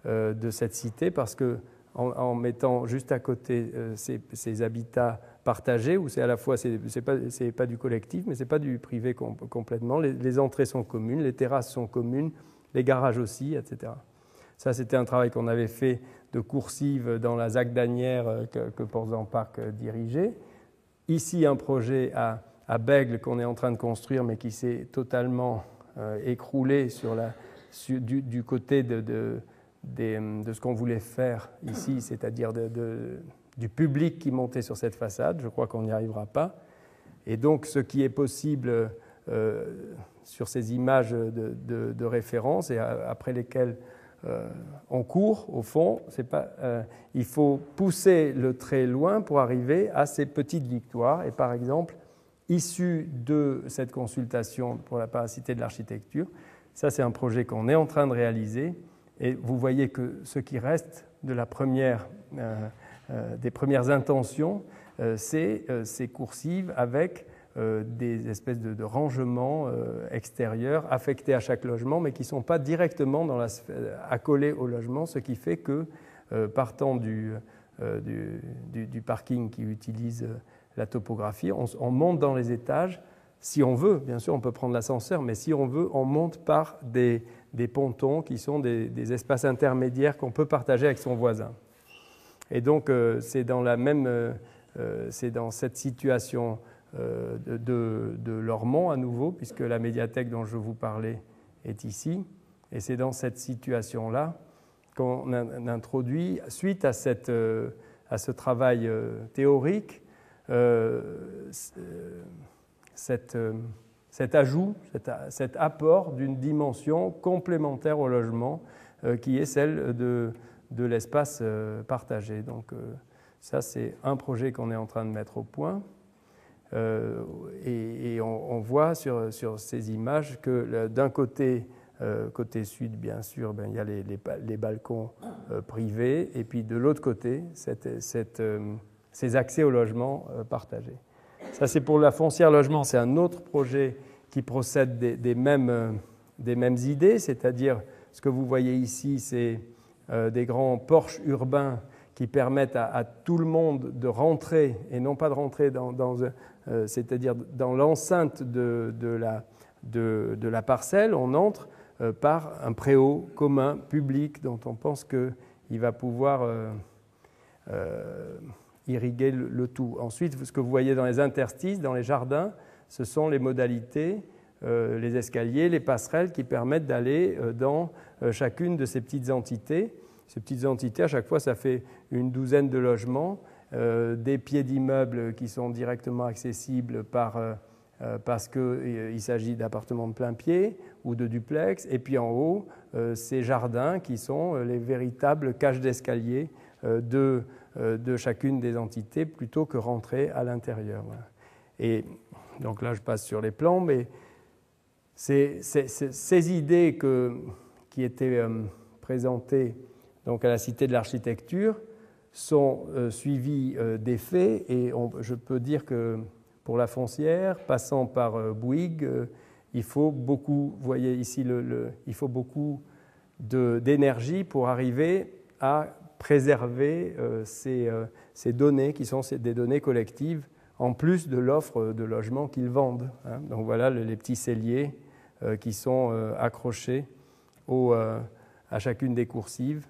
de cette cité, parce qu'en mettant juste à côté ces habitats partagés, où c'est à la fois, c'est pas du collectif, mais c'est pas du privé complètement. Les entrées sont communes, les terrasses sont communes, les garages aussi, etc. Ça, c'était un travail qu'on avait fait de coursive dans la ZAC d'Asnières que Port Parc dirigeait. Ici, un projet à Bègles qu'on est en train de construire, mais qui s'est totalement écroulé du côté de ce qu'on voulait faire ici, c'est-à-dire du public qui montait sur cette façade. Je crois qu'on n'y arrivera pas. Et donc, ce qui est possible sur ces images de référence et après lesquelles on court, au fond, il faut pousser le trait loin pour arriver à ces petites victoires. Et par exemple, issu de cette consultation pour la paracité de l'architecture, ça c'est un projet qu'on est en train de réaliser. Et vous voyez que ce qui reste de des premières intentions, c'est ces coursives avec des espèces de rangements extérieurs affectés à chaque logement, mais qui ne sont pas directement accolés au logement, ce qui fait que, partant du parking qui utilise la topographie, on monte dans les étages. Si on veut, bien sûr, on peut prendre l'ascenseur, mais si on veut, on monte par des pontons qui sont des espaces intermédiaires qu'on peut partager avec son voisin. Et donc, c'est dans cette situation de Lormont à nouveau, puisque la médiathèque dont je vous parlais est ici. Et c'est dans cette situation-là qu'on introduit, suite à ce travail théorique, cet ajout, cet apport d'une dimension complémentaire au logement qui est celle de l'espace partagé. Donc ça, c'est un projet qu'on est en train de mettre au point. Et on voit sur ces images que d'un côté sud, bien sûr, il y a les balcons privés, et puis de l'autre côté, ces accès au logement partagé. Ça, c'est pour la foncière logement. C'est un autre projet qui procède des mêmes idées, c'est-à-dire ce que vous voyez ici, c'est des grands porches urbains qui permettent à tout le monde de rentrer, et non pas de rentrer c'est-à-dire dans l'enceinte de la parcelle, on entre par un préau commun, public, dont on pense qu'il va pouvoir irriguer le tout. Ensuite, ce que vous voyez dans les interstices, dans les jardins, ce sont les modalités, les escaliers, les passerelles qui permettent d'aller dans chacune de ces petites entités. Ces petites entités, à chaque fois, ça fait une douzaine de logements, des pieds d'immeubles qui sont directement accessibles parce qu'il s'agit d'appartements de plein pied ou de duplex, et puis en haut, ces jardins qui sont les véritables cages d'escalier de chacune des entités plutôt que rentrer à l'intérieur. Voilà. Et donc là, je passe sur les plans, mais ces idées qui étaient présentées donc à la Cité de l'Architecture sont suivies des faits, et je peux dire que pour la foncière, passant par Bouygues, il faut beaucoup, vous voyez ici, il faut beaucoup d'énergie pour arriver à préserver ces données qui sont des données collectives, en plus de l'offre de logements qu'ils vendent. Hein. Donc voilà les petits celliers qui sont accrochés à chacune des coursives,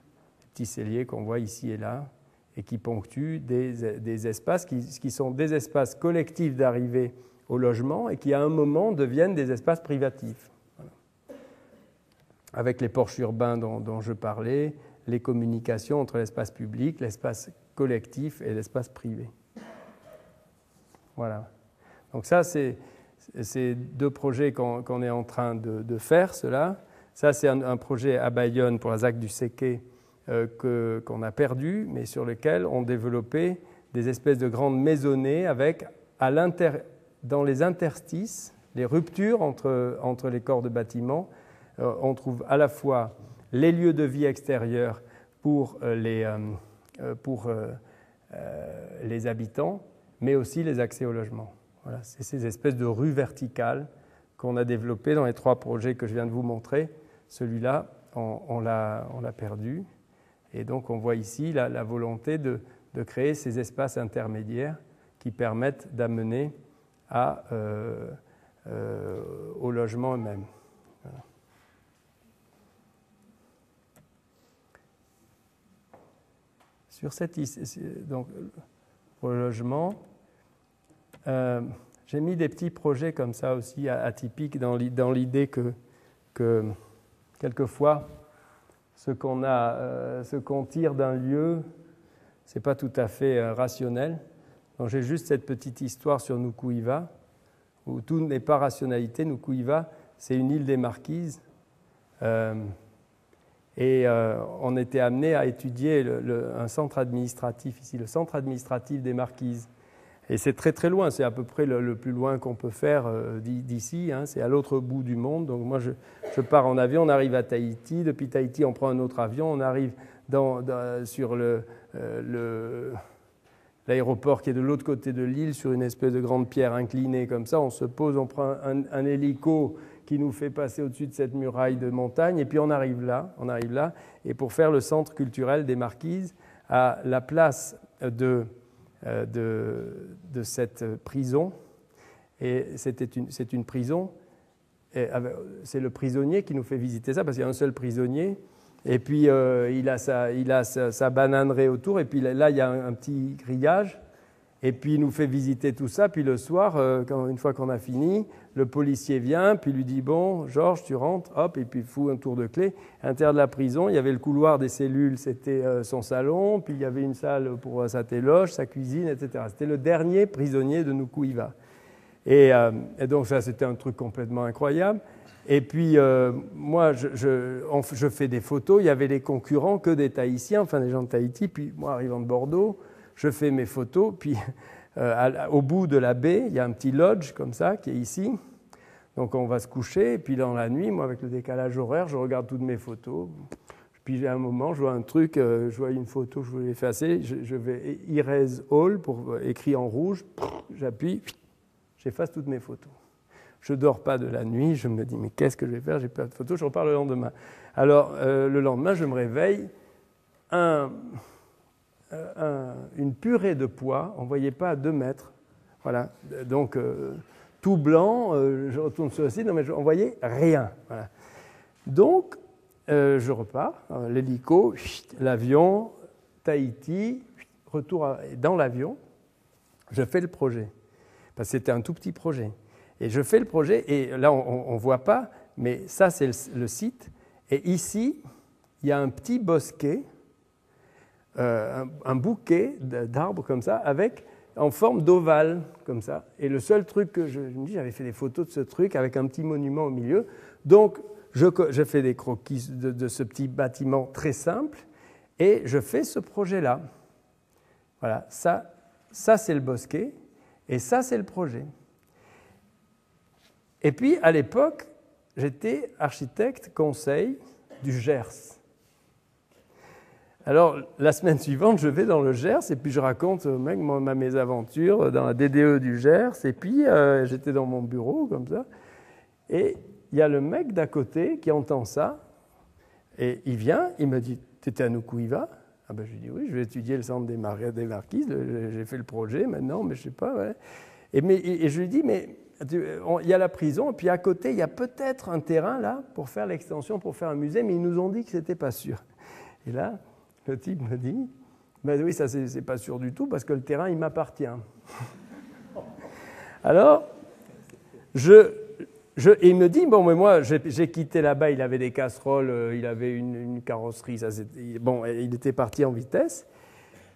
petits celliers qu'on voit ici et là, et qui ponctuent des espaces qui sont des espaces collectifs d'arrivée au logement et qui, à un moment, deviennent des espaces privatifs. Voilà. Avec les porches urbains dont je parlais, les communications entre l'espace public, l'espace collectif et l'espace privé. Voilà. Donc ça, c'est deux projets qu'on est en train de faire, cela. Ça, c'est un projet à Bayonne pour la ZAC du Séquet qu'on a perdu, mais sur lequel on développait des espèces de grandes maisonnées avec, dans les interstices, les ruptures entre les corps de bâtiments, on trouve à la fois les lieux de vie extérieurs pour les habitants, mais aussi les accès au logement. Voilà, c'est ces espèces de rues verticales qu'on a développées dans les trois projets que je viens de vous montrer. Celui-là, on l'a perdu. Et donc, on voit ici la volonté de créer ces espaces intermédiaires qui permettent d'amener au logement eux-mêmes. Voilà. Sur donc, pour le logement, j'ai mis des petits projets comme ça aussi atypiques dans l'idée que quelquefois, ce qu'on tire d'un lieu, ce n'est pas tout à fait rationnel. Donc j'ai juste cette petite histoire sur Nuku'iva, où tout n'est pas rationalité. Nuku'iva, c'est une île des Marquises. Et on était amené à étudier un centre administratif ici, le centre administratif des Marquises. Et c'est très très loin, c'est à peu près le plus loin qu'on peut faire d'ici, hein, c'est à l'autre bout du monde. Donc moi je pars en avion, on arrive à Tahiti, depuis Tahiti on prend un autre avion, on arrive sur l'aéroport qui est de l'autre côté de l'île, sur une espèce de grande pierre inclinée comme ça, on se pose, on prend un hélico qui nous fait passer au-dessus de cette muraille de montagne, et puis on arrive là, et pour faire le centre culturel des Marquises, à la place de cette prison, et c'est une prison, et c'est le prisonnier qui nous fait visiter ça, parce qu'il y a un seul prisonnier, et puis il a sa bananeraie autour, et puis là il y a un petit grillage, et puis il nous fait visiter tout ça, puis le soir, une fois qu'on a fini, le policier vient, puis lui dit « Bon, Georges, tu rentres », hop, et puis il fout un tour de clé. À l'intérieur de la prison, il y avait le couloir des cellules, c'était son salon, puis il y avait une salle pour sa téloge, sa cuisine, etc. C'était le dernier prisonnier de Nuku'iva. Et donc ça, c'était un truc complètement incroyable. Et puis moi, je fais des photos, il y avait les concurrents, que des Tahitiens, enfin des gens de Tahiti, puis moi, arrivant de Bordeaux, je fais mes photos, puis au bout de la baie, il y a un petit lodge comme ça, qui est ici. Donc on va se coucher, et puis dans la nuit, moi avec le décalage horaire, je regarde toutes mes photos. Puis à un moment, je vois un truc, je vois une photo, je voulais effacer, je vais Erase All, écrit en rouge, j'appuie, j'efface toutes mes photos. Je ne dors pas de la nuit, je me dis, mais qu'est-ce que je vais faire? J'ai pas de photos, je repars le lendemain. Alors, le lendemain, je me réveille, une purée de pois, on ne voyait pas à 2 mètres. Voilà, donc tout blanc, je retourne sur le site, non mais on ne voyait rien. Voilà. Donc, je repars, l'hélico, l'avion, Tahiti, retour dans l'avion, je fais le projet. Parce que c'était un tout petit projet. Et je fais le projet, et là, on ne voit pas, mais ça, c'est le site. Et ici, il y a un petit bosquet, un bouquet d'arbres comme ça, en forme d'ovale, comme ça. Et le seul truc que je me dis, j'avais fait des photos de ce truc avec un petit monument au milieu. Donc, je fais des croquis de ce petit bâtiment très simple, et je fais ce projet-là. Voilà, ça c'est le bosquet, et ça, c'est le projet. Et puis, à l'époque, j'étais architecte conseil du Gers. Alors, la semaine suivante, je vais dans le Gers, et puis je raconte au mec ma mésaventure dans la DDE du Gers, et puis j'étais dans mon bureau, comme ça, et il y a le mec d'à côté qui entend ça, et il vient, il me dit, « T'étais à Nukuiva ?» Ah ben, je lui dis, « Oui, je vais étudier le centre des Marquises, j'ai fait le projet maintenant, mais je ne sais pas. Ouais. » Et je lui dis, « Mais il y a la prison, et puis à côté, il y a peut-être un terrain là pour faire l'extension, pour faire un musée, mais ils nous ont dit que ce n'était pas sûr. » Et là, le type me dit, ben oui, ça c'est pas sûr du tout, parce que le terrain, il m'appartient. Alors, il me dit, bon, mais moi, j'ai quitté là-bas, il avait des casseroles, il avait une carrosserie, bon, il était parti en vitesse.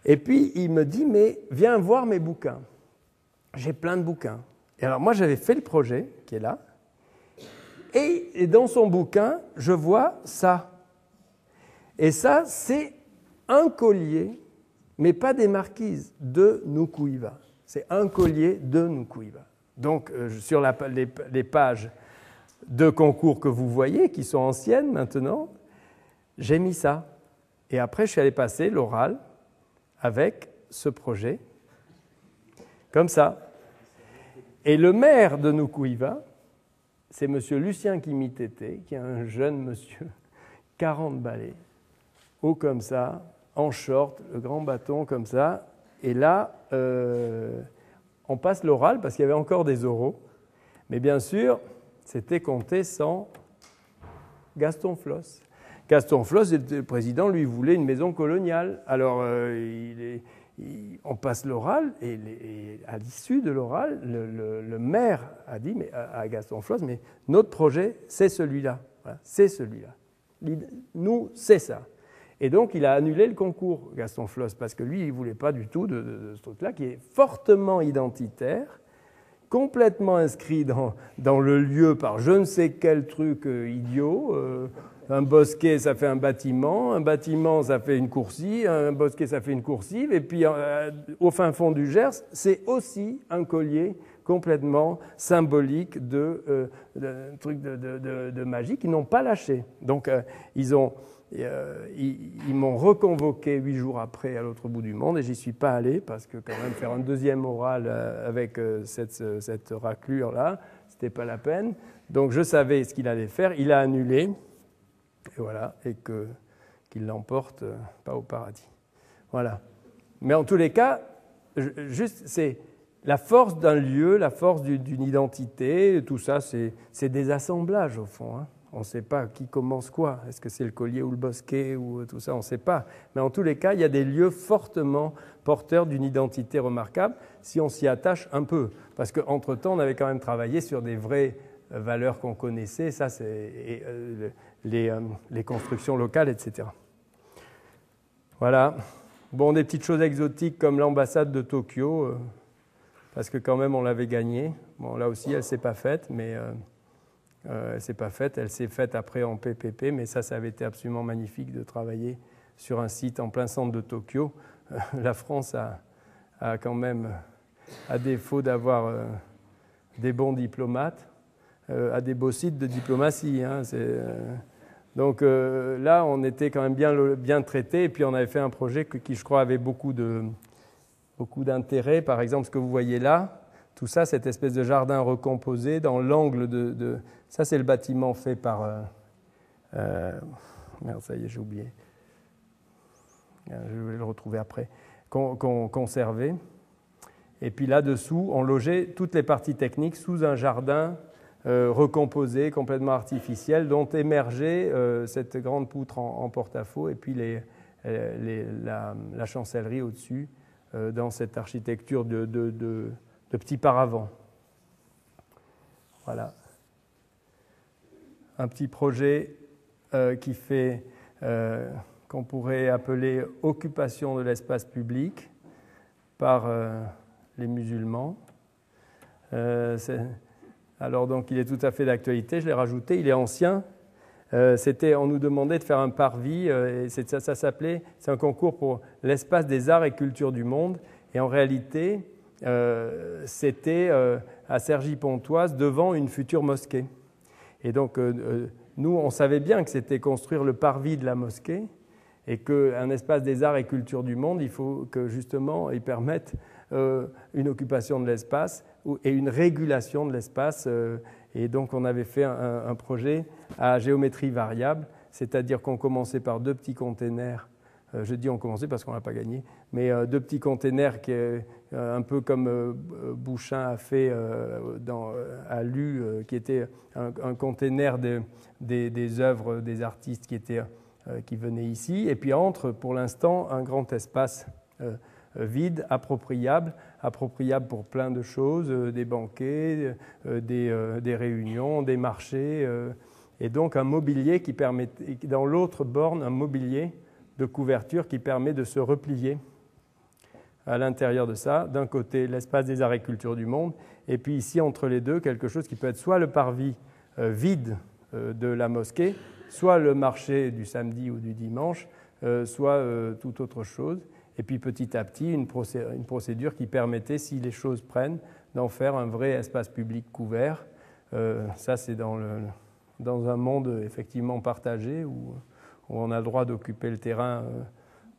Et puis, il me dit, mais viens voir mes bouquins. J'ai plein de bouquins. Et alors, moi, j'avais fait le projet, qui est là, et dans son bouquin, je vois ça. Et ça, c'est un collier, mais pas des marquises, de Nukuiva. C'est un collier de Nukuiva. Donc, sur les pages de concours que vous voyez, qui sont anciennes maintenant, j'ai mis ça. Et après, je suis allé passer l'oral avec ce projet, comme ça. Et le maire de Nukuiva, c'est M. Lucien Kimitete, qui est un jeune monsieur, 40 balais, haut comme ça, en short, le grand bâton comme ça. Et là, on passe l'oral parce qu'il y avait encore des oraux. Mais bien sûr, c'était compté sans Gaston Floss. Gaston Floss, le président, lui, voulait une maison coloniale. Alors, on passe l'oral, et à l'issue de l'oral, le maire a dit à Gaston Floss, mais notre projet, c'est celui-là. Voilà, c'est celui-là. Nous, c'est ça. Et donc, il a annulé le concours, Gaston Floss, parce que lui, il ne voulait pas du tout de ce truc-là, qui est fortement identitaire, complètement inscrit dans le lieu par je ne sais quel truc idiot. Un bosquet, ça fait un bâtiment, ça fait une coursive, un bosquet, ça fait une coursive, et puis au fin fond du Gers, c'est aussi un collier complètement symbolique de trucs de magie qu'ils n'ont pas lâché. Donc, ils m'ont reconvoqué 8 jours après à l'autre bout du monde, et j'y suis pas allé parce que quand même faire un deuxième oral avec cette raclure-là, c'était pas la peine. Donc je savais ce qu'il allait faire, il a annulé, et voilà, et qu'il l'emporte pas au paradis. Voilà. Mais en tous les cas, c'est la force d'un lieu, la force d'une identité, tout ça, c'est des assemblages au fond, hein. On ne sait pas qui commence quoi. Est-ce que c'est le collier ou le bosquet ou tout ça? On ne sait pas. Mais en tous les cas, il y a des lieux fortement porteurs d'une identité remarquable si on s'y attache un peu. Parce qu'entre-temps, on avait quand même travaillé sur des vraies valeurs qu'on connaissait. Ça, c'est les constructions locales, etc. Voilà. Bon, des petites choses exotiques comme l'ambassade de Tokyo, parce que quand même, on l'avait gagnée. Bon, là aussi, elle ne s'est pas faite, mais... elle s'est pas faite, elle s'est faite après en PPP, mais ça avait été absolument magnifique de travailler sur un site en plein centre de Tokyo. La France a quand même, à défaut d'avoir des bons diplomates, a des beaux sites de diplomatie. Hein, donc là, on était quand même bien traités, et puis on avait fait un projet qui, je crois, avait beaucoup d'intérêt. Par exemple, ce que vous voyez là, tout ça, cette espèce de jardin recomposé dans l'angle de... Ça, c'est le bâtiment fait par... Merde, ça y est, j'ai oublié. Je vais le retrouver après. Qu'on conservait. Et puis là-dessous, on logeait toutes les parties techniques sous un jardin recomposé, complètement artificiel, dont émergeait cette grande poutre en porte-à-faux et puis la chancellerie au-dessus, dans cette architecture de petits paravents. Voilà. Un petit projet qui fait, qu'on pourrait appeler occupation de l'espace public par les musulmans. Alors donc il est tout à fait d'actualité, je l'ai rajouté, il est ancien. On nous demandait de faire un parvis, et ça s'appelait, c'est un concours pour l'espace des arts et cultures du monde. Et en réalité, c'était à Cergy-Pontoise, devant une future mosquée. Et donc, nous, on savait bien que c'était construire le parvis de la mosquée, et qu'un espace des arts et cultures du monde, il faut que justement, il permette une occupation de l'espace et une régulation de l'espace. Et donc, on avait fait un projet à géométrie variable, c'est-à-dire qu'on commençait par 2 petits containers. Je dis on commençait parce qu'on n'a pas gagné, mais 2 petits containers qui est un peu comme Bouchin a fait à Lu, qui était un container des œuvres des artistes qui venaient ici. Et puis entre, pour l'instant, un grand espace vide, appropriable pour plein de choses, des banquets, des réunions, des marchés, et donc un mobilier qui permet, dans l'autre borne, un mobilier de couverture qui permet de se replier à l'intérieur de ça. D'un côté, l'espace des arts et cultures du monde, et puis ici, entre les deux, quelque chose qui peut être soit le parvis vide de la mosquée, soit le marché du samedi ou du dimanche, soit toute autre chose. Et puis petit à petit, une procédure qui permettait, si les choses prennent, d'en faire un vrai espace public couvert. Ça, c'est dans un monde effectivement partagé où on a le droit d'occuper le terrain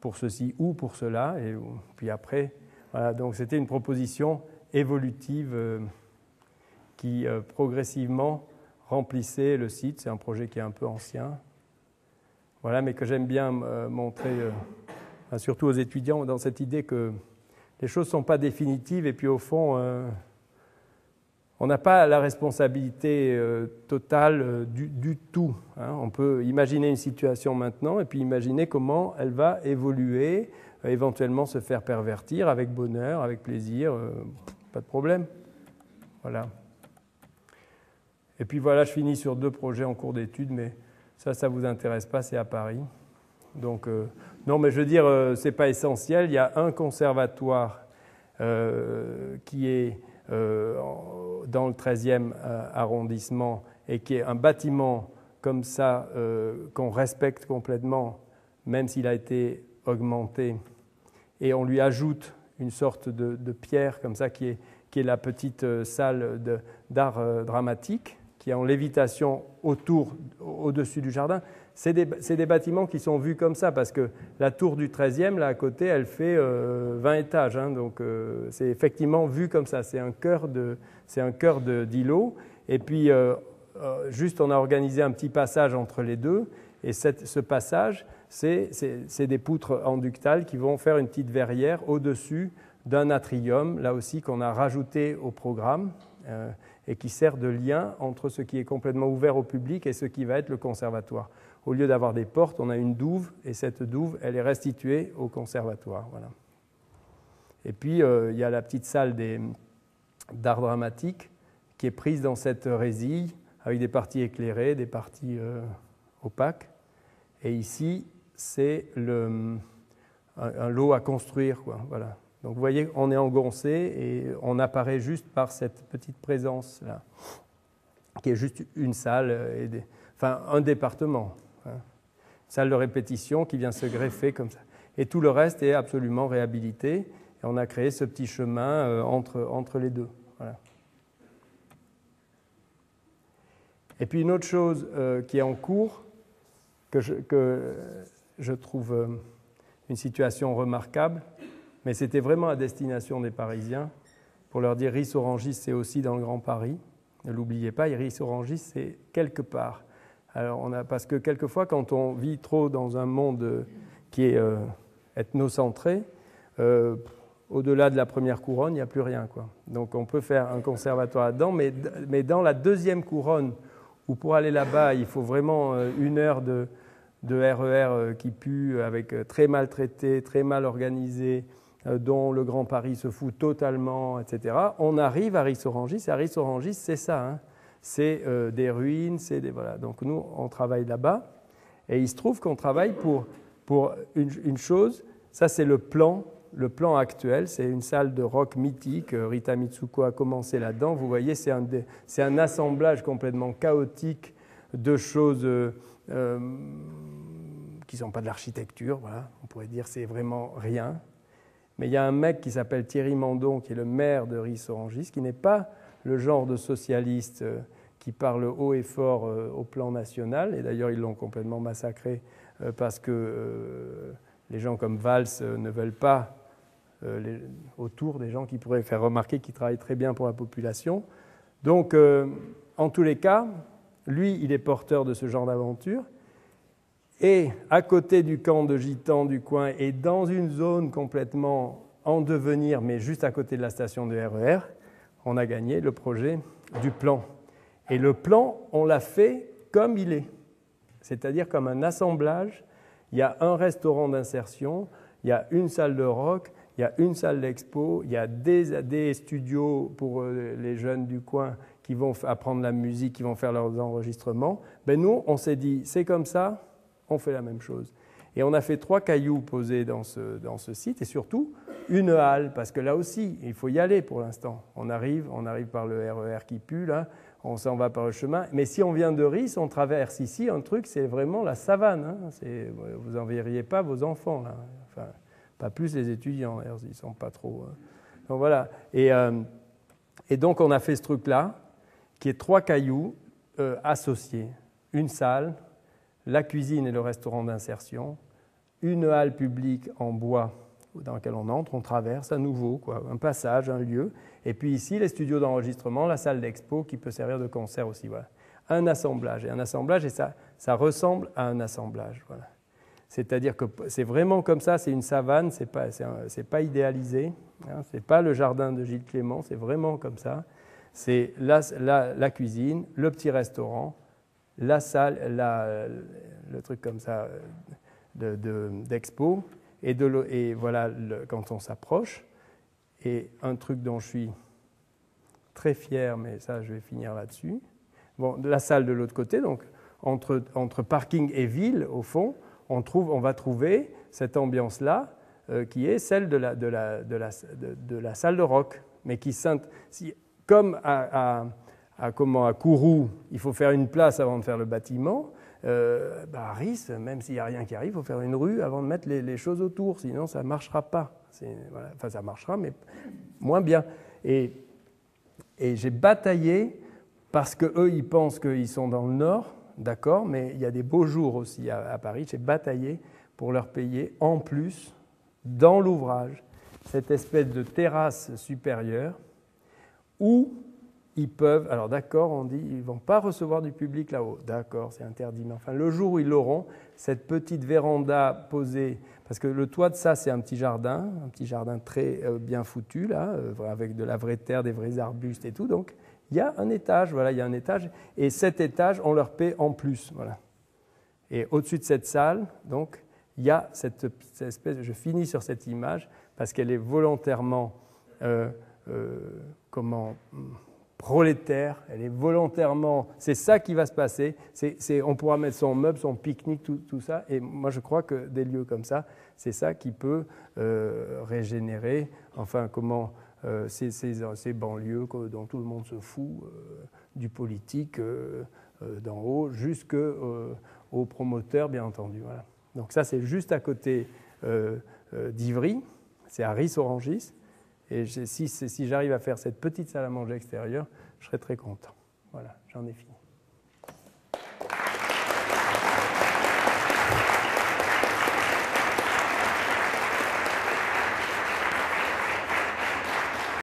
pour ceci ou pour cela. Et puis après, voilà, donc c'était une proposition évolutive qui progressivement remplissait le site. C'est un projet qui est un peu ancien, voilà, mais que j'aime bien montrer, surtout aux étudiants, dans cette idée que les choses ne sont pas définitives et puis au fond, on n'a pas la responsabilité totale du tout. Hein. On peut imaginer une situation maintenant et puis imaginer comment elle va évoluer, éventuellement se faire pervertir avec bonheur, avec plaisir, pas de problème. Voilà. Et puis voilà, je finis sur 2 projets en cours d'études, mais ça ne vous intéresse pas, c'est à Paris. Donc, non, mais je veux dire, ce n'est pas essentiel. Il y a un conservatoire qui est dans le 13e arrondissement et qui est un bâtiment comme ça qu'on respecte complètement, même s'il a été augmenté, et on lui ajoute une sorte de pierre comme ça qui est la petite salle d'art dramatique qui est en lévitation au-dessus du jardin. C'est des bâtiments qui sont vus comme ça, parce que la tour du 13e, là à côté, elle fait 20 étages. Hein, donc c'est effectivement vu comme ça. C'est un cœur d'îlot. Et puis, juste, on a organisé un petit passage entre les deux. Et ce passage, c'est des poutres enductales qui vont faire une petite verrière au-dessus d'un atrium, là aussi qu'on a rajouté au programme, et qui sert de lien entre ce qui est complètement ouvert au public et ce qui va être le conservatoire. Au lieu d'avoir des portes, on a une douve, et cette douve, elle est restituée au conservatoire. Voilà. Et puis, il y a la petite salle d'art dramatique qui est prise dans cette résille, avec des parties éclairées, des parties opaques. Et ici, c'est un lot à construire, quoi. Voilà. Donc, vous voyez, on est engoncé et on apparaît juste par cette petite présence-là, qui est juste une salle, enfin, un département. Hein. Salle de répétition qui vient se greffer comme ça. Et tout le reste est absolument réhabilité. Et on a créé ce petit chemin entre les deux. Voilà. Et puis une autre chose qui est en cours, que je trouve une situation remarquable, mais c'était vraiment à destination des Parisiens, pour leur dire Ris-Orangis, c'est aussi dans le Grand Paris. Ne l'oubliez pas, Ris-Orangis, c'est quelque part. Alors, parce que quelquefois, quand on vit trop dans un monde qui est ethnocentré, au-delà de la première couronne, il n'y a plus rien, quoi. Donc on peut faire un conservatoire là-dedans, mais dans la deuxième couronne, où pour aller là-bas, il faut vraiment 1 heure de RER qui pue, avec très mal traité, très mal organisé, dont le Grand Paris se fout totalement, etc. On arrive à Ris-Orangis, et à Ris-Orangis, c'est ça, hein. C'est des ruines, voilà. Donc nous, on travaille là-bas, et il se trouve qu'on travaille pour une chose, ça c'est le plan actuel, c'est une salle de rock mythique. Rita Mitsuko a commencé là-dedans. Vous voyez, c'est un assemblage complètement chaotique de choses qui ne sont pas de l'architecture. Voilà. On pourrait dire que c'est vraiment rien. Mais il y a un mec qui s'appelle Thierry Mandon, qui est le maire de Ris-Orangis, qui n'est pas le genre de socialiste qui parle haut et fort au plan national. Et d'ailleurs, ils l'ont complètement massacré parce que les gens comme Valls ne veulent pas autour des gens qui pourraient faire remarquer qu'ils travaillent très bien pour la population. Donc, en tous les cas, lui, il est porteur de ce genre d'aventure. Et à côté du camp de gitans du coin et dans une zone complètement en devenir, mais juste à côté de la station de RER, on a gagné le projet du plan. Et le plan, on l'a fait comme il est, c'est-à-dire comme un assemblage. Il y a un restaurant d'insertion, il y a une salle de rock, il y a une salle d'expo, il y a des studios pour les jeunes du coin qui vont apprendre la musique, qui vont faire leurs enregistrements. Ben nous, on s'est dit, c'est comme ça, on fait la même chose. Et on a fait 3 cailloux posés dans ce site, et surtout une halle, parce que là aussi, il faut y aller pour l'instant. On arrive par le RER qui pue, là, on s'en va par le chemin. Mais si on vient de Ris, on traverse ici un truc, c'est vraiment la savane. Hein. Vous n'enverriez pas vos enfants, là. Enfin, pas plus les étudiants, ils ne sont pas trop... Donc voilà. Et donc on a fait ce truc-là, qui est 3 cailloux associés. Une salle, la cuisine et le restaurant d'insertion, une halle publique en bois dans laquelle on entre, on traverse à nouveau, quoi, un passage, un lieu, et puis ici les studios d'enregistrement, la salle d'expo qui peut servir de concert aussi. Voilà. Un assemblage, et ça ressemble à un assemblage. Voilà. C'est-à-dire que c'est vraiment comme ça, c'est une savane, c'est pas idéalisé, hein, c'est pas le jardin de Gilles Clément, c'est vraiment comme ça. C'est la cuisine, le petit restaurant, la salle, le truc comme ça d'expo, et voilà quand on s'approche. Et un truc dont je suis très fier, mais ça je vais finir là-dessus. Bon, la salle de l'autre côté, donc entre parking et ville, au fond, on va trouver cette ambiance-là qui est celle de la salle de rock, mais qui comme à Kourou, il faut faire une place avant de faire le bâtiment. À Ris, même s'il n'y a rien qui arrive, il faut faire une rue avant de mettre les choses autour, sinon ça ne marchera pas. Voilà. Enfin, ça marchera, mais moins bien. Et j'ai bataillé parce qu'eux, ils pensent qu'ils sont dans le Nord, d'accord, mais il y a des beaux jours aussi à Paris. J'ai bataillé pour leur payer en plus, dans l'ouvrage, cette espèce de terrasse supérieure où ils peuvent, alors d'accord, on dit, ils ne vont pas recevoir du public là-haut. D'accord, c'est interdit. Mais enfin, le jour où ils l'auront, cette petite véranda posée, parce que le toit de ça, c'est un petit jardin très bien foutu, là, avec de la vraie terre, des vrais arbustes et tout. Donc, il y a un étage, voilà, il y a un étage. Et cet étage, on leur paie en plus, voilà. Et au-dessus de cette salle, donc, il y a cette espèce, je finis sur cette image, parce qu'elle est volontairement, prolétaire, elle est volontairement, c'est ça qui va se passer, on pourra mettre son meuble, son pique-nique, tout ça, et moi je crois que des lieux comme ça, c'est ça qui peut régénérer, enfin comment ces banlieues dont tout le monde se fout, du politique d'en haut jusqu'aux promoteurs, bien entendu. Voilà. Donc ça c'est juste à côté d'Ivry, c'est à Ris-Orangis. Et si j'arrive à faire cette petite salle à manger extérieure, je serai très content. Voilà, j'en ai fini.